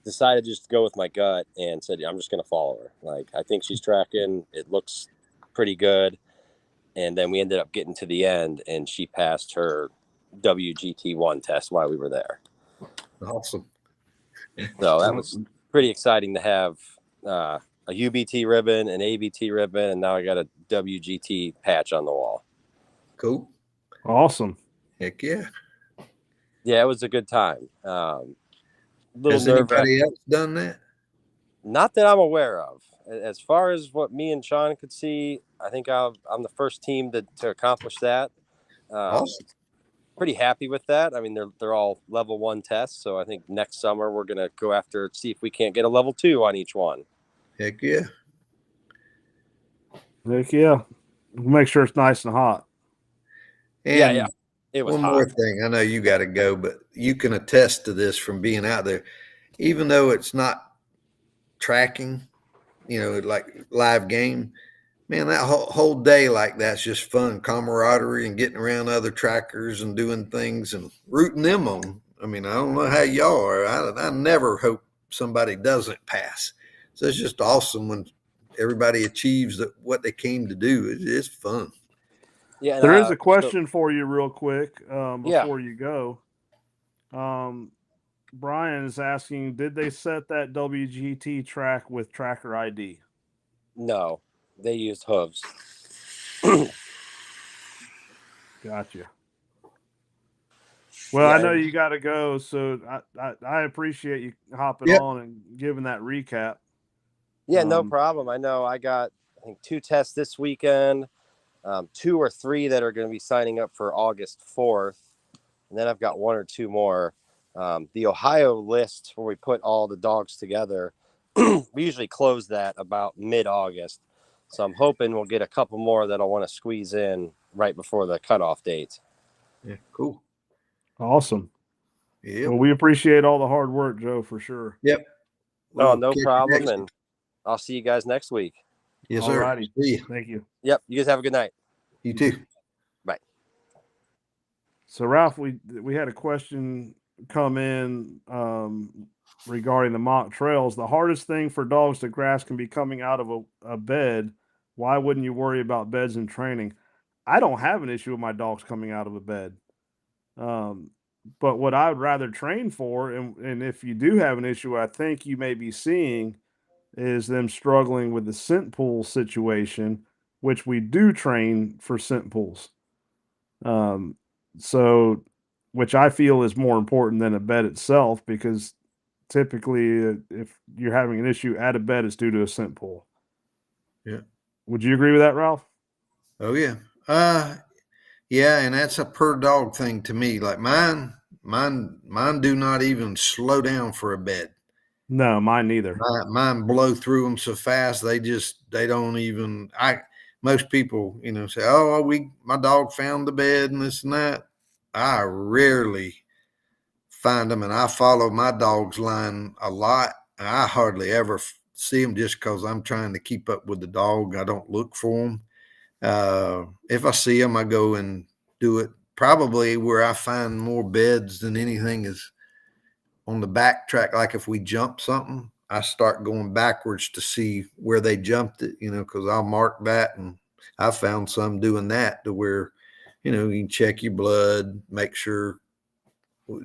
Decided just to go with my gut and said, I'm just going to follow her. Like, I think she's tracking. It looks pretty good. And then we ended up getting to the end, and she passed her WGT1 test while we were there. Awesome. So that was pretty exciting to have a UBT ribbon, an ABT ribbon, and now I got a WGT patch on the wall. Cool. Awesome. Heck yeah. Yeah, it was a good time. Has anybody else done that? Not that I'm aware of. As far as what me and Sean could see, I think I'm the first team to accomplish that. Awesome. Pretty happy with that. I mean, they're all level 1 tests, so I think next summer we're gonna go after, see if we can't get a level 2 on each one. Heck yeah. Heck yeah. Make sure it's nice and hot. And yeah. It was one hot. more thing. I know you got to go, but you can attest to this from being out there. Even though it's not tracking, like live game, man, that whole day like that's just fun, camaraderie, and getting around other trackers and doing things and rooting them on. I mean, I don't know how y'all are. I never hope somebody doesn't pass. So it's just awesome when everybody achieves what they came to do. It's fun. Yeah, there is a question for you real quick before you go. Brian is asking, did they set that WGT track with tracker ID? No, they used hooves. Gotcha. Well, yeah, I know you got to go, so I appreciate you hopping on and giving that recap. Yeah, no problem. I know I got, I think, 2 tests this weekend, 2 or 3 that are going to be signing up for August 4th. And then I've got 1 or 2 more. The Ohio list where we put all the dogs together, we usually close that about mid-August. So I'm hoping we'll get a couple more that I want to squeeze in right before the cutoff date. Yeah, cool. Awesome. Yeah. Well, we appreciate all the hard work, Joe, for sure. Yep. Oh, no problem. And I'll see you guys next week. Yes, sir. Alrighty. See you. Thank you. Yep. You guys have a good night. You too. Bye. So, Ralph, we had a question come in regarding the mock trails. The hardest thing for dogs to grasp can be coming out of a bed. Why wouldn't you worry about beds in training? I don't have an issue with my dogs coming out of a bed. But what I would rather train for, and if you do have an issue, I think you may be seeing, is them struggling with the scent pool situation, which we do train for scent pools. So, which I feel is more important than a bed itself, because typically if you're having an issue at a bed, it's due to a scent pool. Yeah. Would you agree with that, Ralph? Oh yeah. Yeah, and that's a per dog thing to me. Like mine do not even slow down for a bed. No, mine neither. Mine blow through them so fast they don't even. Most people, say, "Oh, my dog found the bed and this and that." I rarely find them, and I follow my dog's line a lot. I hardly ever see them just because I'm trying to keep up with the dog. I don't look for them. If I see them, I go and do it. Probably where I find more beds than anything is on the back track. Like if we jump something, I start going backwards to see where they jumped it, because I'll mark that. And I found some doing that to where, you can check your blood, make sure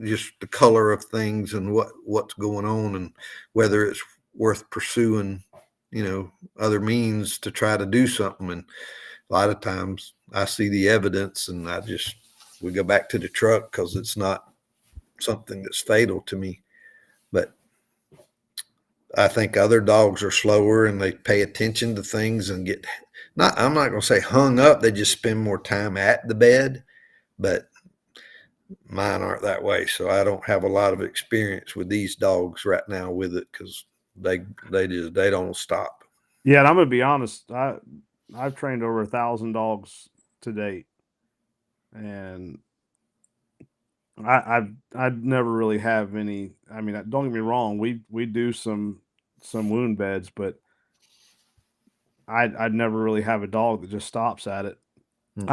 just the color of things and what's going on and whether it's worth pursuing, other means to try to do something. And a lot of times I see the evidence and we go back to the truck because it's not something that's fatal to me. But I think other dogs are slower and they pay attention to things and I'm not going to say hung up. They just spend more time at the bed, but mine aren't that way. So I don't have a lot of experience with these dogs right now with it because they don't stop. Yeah, and I'm gonna be honest. I've trained over 1,000 dogs to date, and I've never really have any. I mean, don't get me wrong. We do some wound beds, but I'd never really have a dog that just stops at it. Mhm.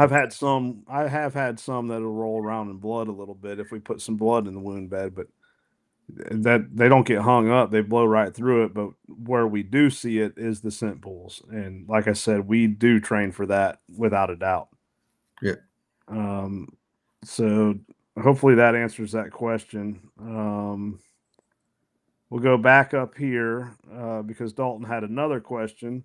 I have had some that'll roll around in blood a little bit if we put some blood in the wound bed, but that they don't get hung up. They blow right through it. But where we do see it is the scent pools. And like I said, we do train for that without a doubt. Yeah. So hopefully that answers that question. We'll go back up here because Dalton had another question.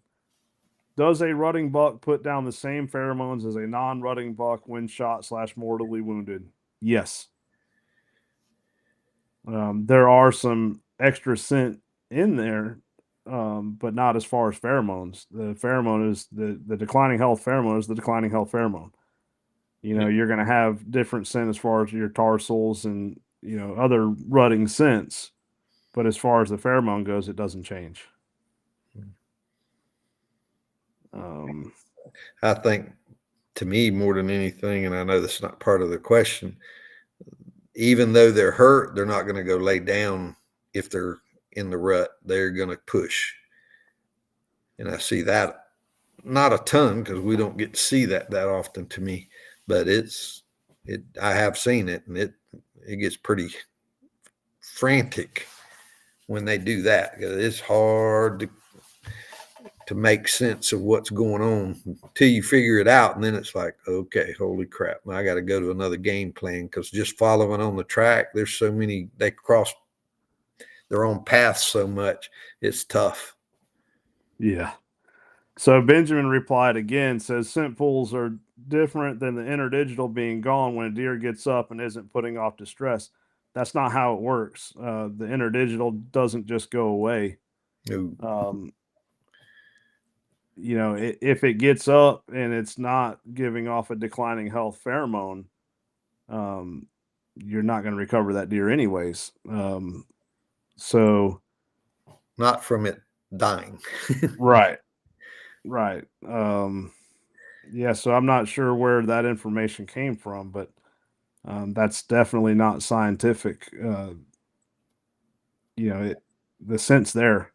Does a rutting buck put down the same pheromones as a non-rutting buck when shot / mortally wounded? Yes. There are some extra scent in there, but not as far as pheromones. The pheromone is the declining health pheromone is the declining health pheromone. You know, you're going to have different scent as far as your tarsals and, you know, other rutting scents. But as far as the pheromone goes, it doesn't change. I think to me more than anything, and I know that's not part of the question, even though they're hurt, they're not going to go lay down if they're in the rut. They're going to push. And I see that not a ton because we don't get to see that often to me, but I have seen it, and it gets pretty frantic when they do that. It's hard to make sense of what's going on until you figure it out. And then it's like, okay, holy crap. I got to go to another game plan because just following on the track, there's so many, they cross their own paths so much. It's tough. Yeah. So Benjamin replied again, says scent pools are different than the interdigital being gone when a deer gets up and isn't putting off distress. That's not how it works. The interdigital doesn't just go away. No. You know, if it gets up and it's not giving off a declining health pheromone, you're not going to recover that deer anyways. So not from it dying. Right. Yeah, so I'm not sure where that information came from, but that's definitely not scientific. You know, the scent's there.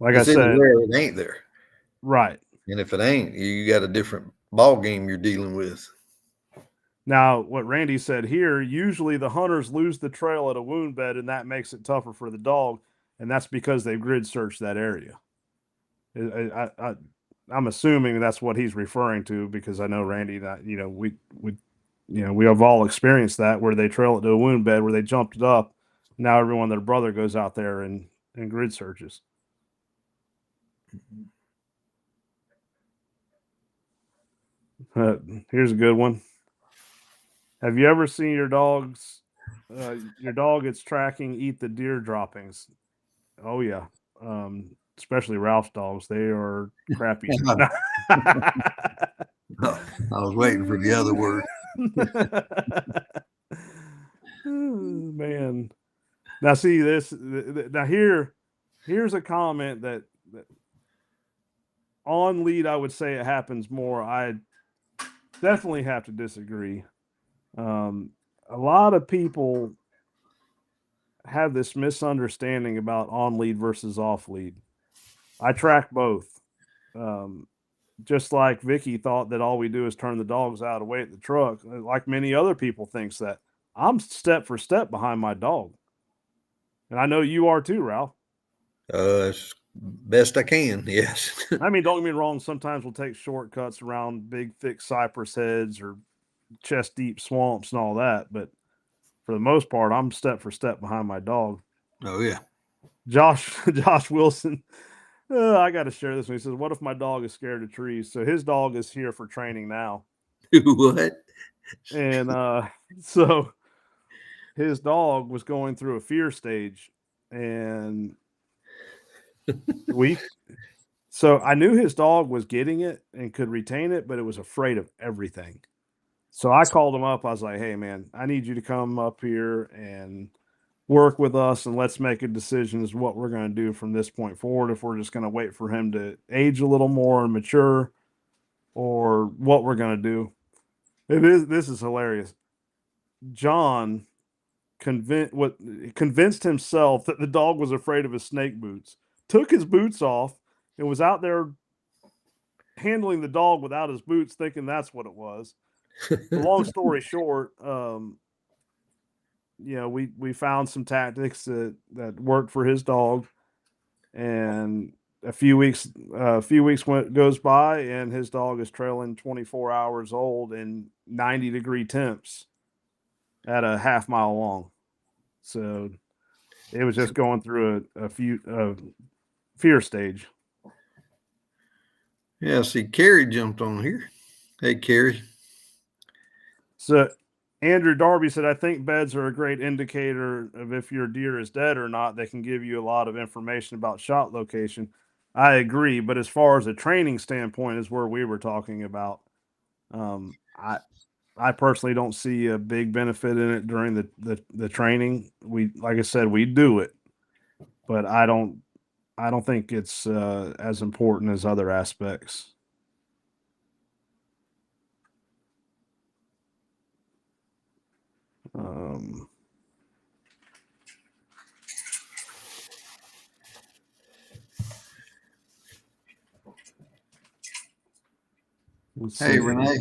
Like it's I said, anywhere it ain't there. Right. And if it ain't, you got a different ball game you're dealing with. Now, what Randy said here, usually the hunters lose the trail at a wound bed, and that makes it tougher for the dog, and that's because they've grid searched that area. I'm assuming that's what he's referring to because I know Randy that, you know, we have all experienced that where they trail it to a wound bed where they jumped it up. Now everyone, their brother goes out there and grid searches. Here's a good one. Have you ever seen your dog it's tracking eat the deer droppings? Oh yeah. Especially Ralph's dogs. They are crappy. I was waiting for the other word. Oh, man. Now see this. Now here's a comment that on lead I would say it happens more. I definitely have to disagree. A lot of people have this misunderstanding about on lead versus off lead. I track both. Just like Vicky thought that all we do is turn the dogs out away at the truck, like many other people thinks that. I'm step for step behind my dog. And I know you are too, Ralph. As best I can, yes. I mean, don't get me wrong. Sometimes we'll take shortcuts around big, thick cypress heads or chest deep swamps and all that. But for the most part, I'm step for step behind my dog. Oh, yeah. Josh Wilson I got to share this one. He says, "What if my dog is scared of trees?" So his dog is here for training now, What? and so his dog was going through a fear stage, and we. So I knew his dog was getting it and could retain it, but it was afraid of everything. So I called him up. I was like, "Hey, man, I need you to come up here and work with us, and let's make a decision as what we're going to do from this point forward. If we're just going to wait for him to age a little more and mature, or what we're going to do." This is hilarious. John convinced himself that the dog was afraid of his snake boots, took his boots off, and was out there handling the dog without his boots, thinking that's what it was. Long story short, we found some tactics that worked for his dog, and a few weeks goes by, and his dog is trailing 24 hours old in 90-degree temps at a half mile long. So it was just going through a fear stage. Yeah, see, Kerree jumped on here. Hey, Kerree. So Andrew Darby said, "I think beds are a great indicator of if your deer is dead or not. They can give you a lot of information about shot location." I agree, but as far as a training standpoint is where we were talking about. I personally don't see a big benefit in it during the training. Like I said, we do it, but I don't think it's as important as other aspects. Um, let's Hey, see. Renee.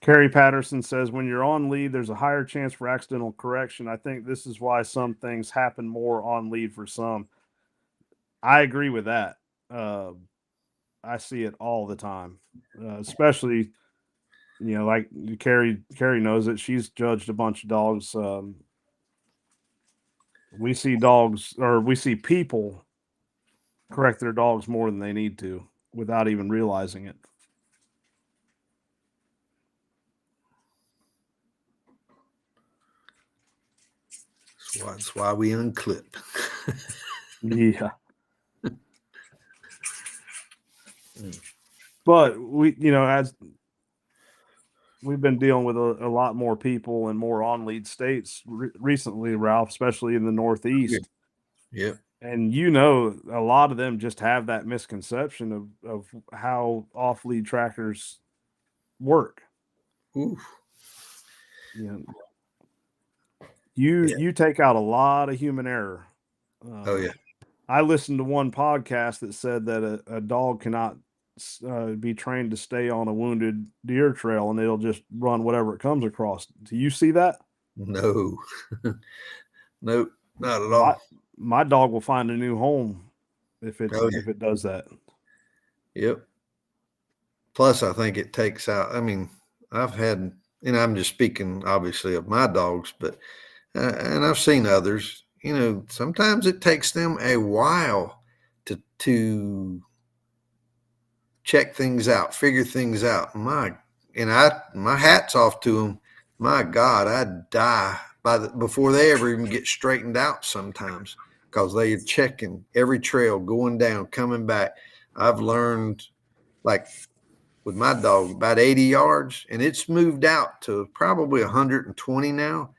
Kerree Patterson says, "When you're on lead, there's a higher chance for accidental correction. I think this is why some things happen more on lead for some." I agree with that. I see it all the time, especially like Kerree knows it. She's judged a bunch of dogs. We see people correct their dogs more than they need to without even realizing it. That's why we unclip. Yeah. But as we've been dealing with a lot more people and more on lead states recently, Ralph, especially in the Northeast. Yep. And a lot of them just have that misconception of how off lead trackers work. Oof. You take out a lot of human error. Oh, yeah. I listened to one podcast that said that a dog cannot be trained to stay on a wounded deer trail, and it'll just run whatever it comes across. Do you see that? No. Nope, not at all. My dog will find a new home if it does that. Yep. Plus, I think it takes out. I mean, I've had, and I'm just speaking obviously of my dogs, but and I've seen others. Sometimes it takes them a while to check things out, figure things out. My hat's off to them. My God, I'd die before they ever even get straightened out sometimes, because they are checking every trail, going down, coming back. I've learned, like with my dog, about 80 yards, and it's moved out to probably 120 now.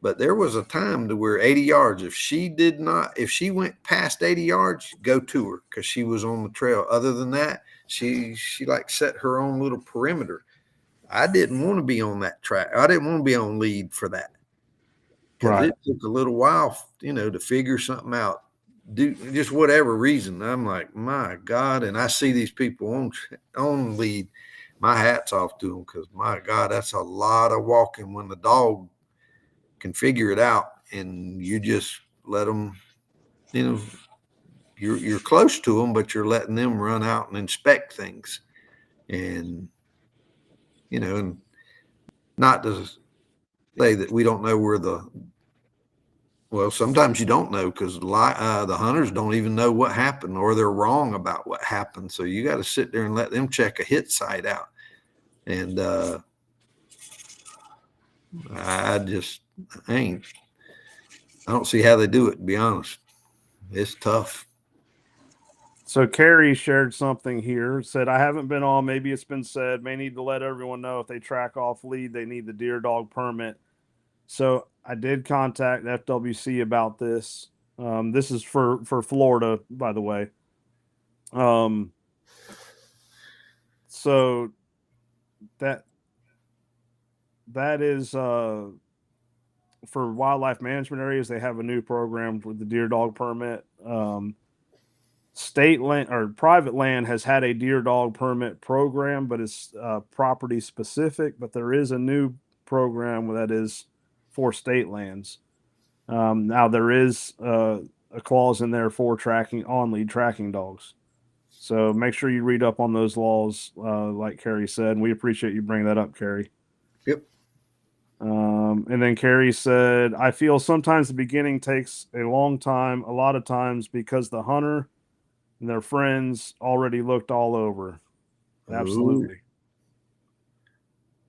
But there was a time to where 80 yards, if she went past 80 yards, go to her, because she was on the trail. Other than that, she like set her own little perimeter. I didn't want to be on that track. I didn't want to be on lead for that, because Right. it took a little while, to figure something out. Do just whatever reason. I'm like, my God, and I see these people on lead. My hat's off to them, because my God, that's a lot of walking when the dog can figure it out, and you just let them. You're close to them, but you're letting them run out and inspect things, and Not to say that we don't know where well, sometimes you don't know because the hunters don't even know what happened, or they're wrong about what happened. So you got to sit there and let them check a hit site out. And I don't see how they do it, to be honest. It's tough. So Kerree shared something here, said, I haven't been on, maybe it's been said, may need to let everyone know if they track off lead, they need the deer dog permit. So I did contact FWC about this. This is for Florida, by the way. So that is for wildlife management areas. They have a new program with the deer dog permit. State land or private land has had a deer dog permit program, but it's property specific. But there is a new program that is for state lands. Now there is a clause in there for tracking on lead tracking dogs. So make sure you read up on those laws, like Kerree said. And we appreciate you bringing that up, Kerree. Yep. And then Kerree said, I feel sometimes the beginning takes a long time, a lot of times because the hunter and their friends already looked all over. Absolutely.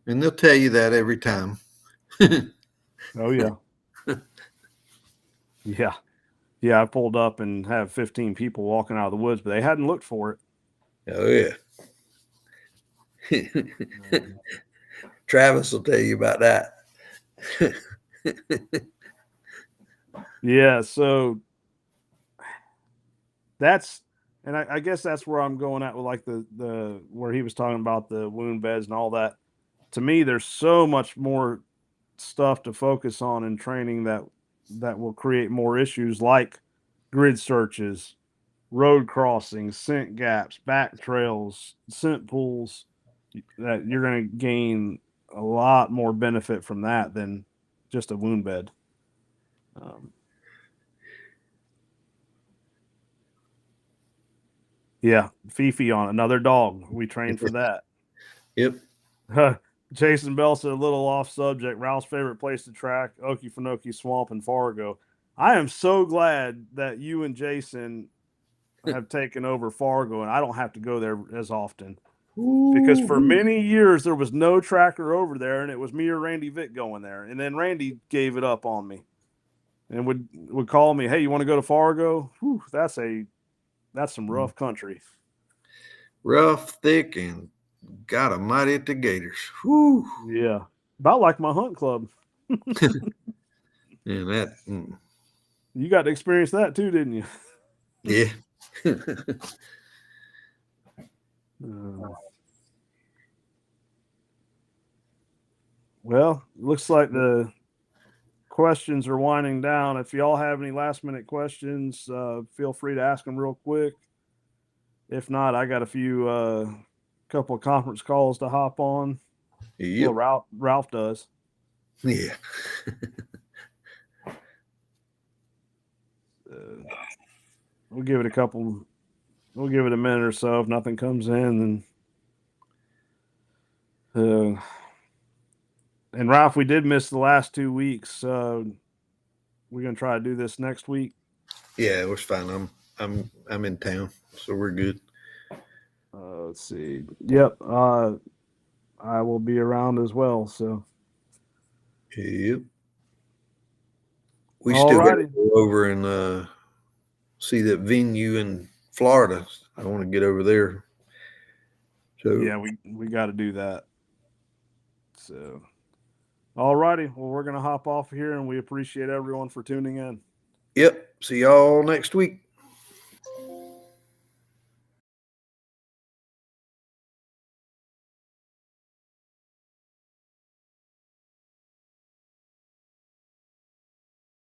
And they'll tell you that every time. Oh, yeah. Yeah. Yeah, I pulled up and have 15 people walking out of the woods, but they hadn't looked for it. Oh, yeah. Travis will tell you about that. Yeah, so that's, and I guess that's where I'm going at with like the where he was talking about the wound beds and all that. To me, there's so much more stuff to focus on in training that will create more issues, like grid searches, road crossings, scent gaps, back trails, scent pools. That you're going to gain a lot more benefit from that than just a wound bed. Yeah, Fifi on another dog. We trained for that. Yep. Jason Bell said, a little off subject. Ralph's favorite place to track, Okefenokee Swamp in Fargo. I am so glad that you and Jason have taken over Fargo, and I don't have to go there as often. Because for many years there was no tracker over there, and it was me or Randy Vick going there. And then Randy gave it up on me, and would call me, "Hey, you want to go to Fargo?" Whew, that's some rough country. Rough, thick, and got a mighty at the gators. Whew. Yeah, about like my hunt club. And that. You got to experience that too, didn't you? Yeah. Well, looks like the questions are winding down. If y'all have any last minute questions, feel free to ask them real quick. If not, I got a few couple of conference calls to hop on. Yep. Well, Ralph does. Yeah. We'll give it a minute or so. If nothing comes in, then and Ralph, we did miss the last 2 weeks. We're gonna try to do this next week. Yeah, it was fine. I'm in town, so we're good. Let's see. Yep. I will be around as well. So. Yep. We still got to go over and see that venue in Florida. I want to get over there. So yeah, we got to do that. So, all righty. Well, we're gonna hop off here, and we appreciate everyone for tuning in. Yep. See y'all next week.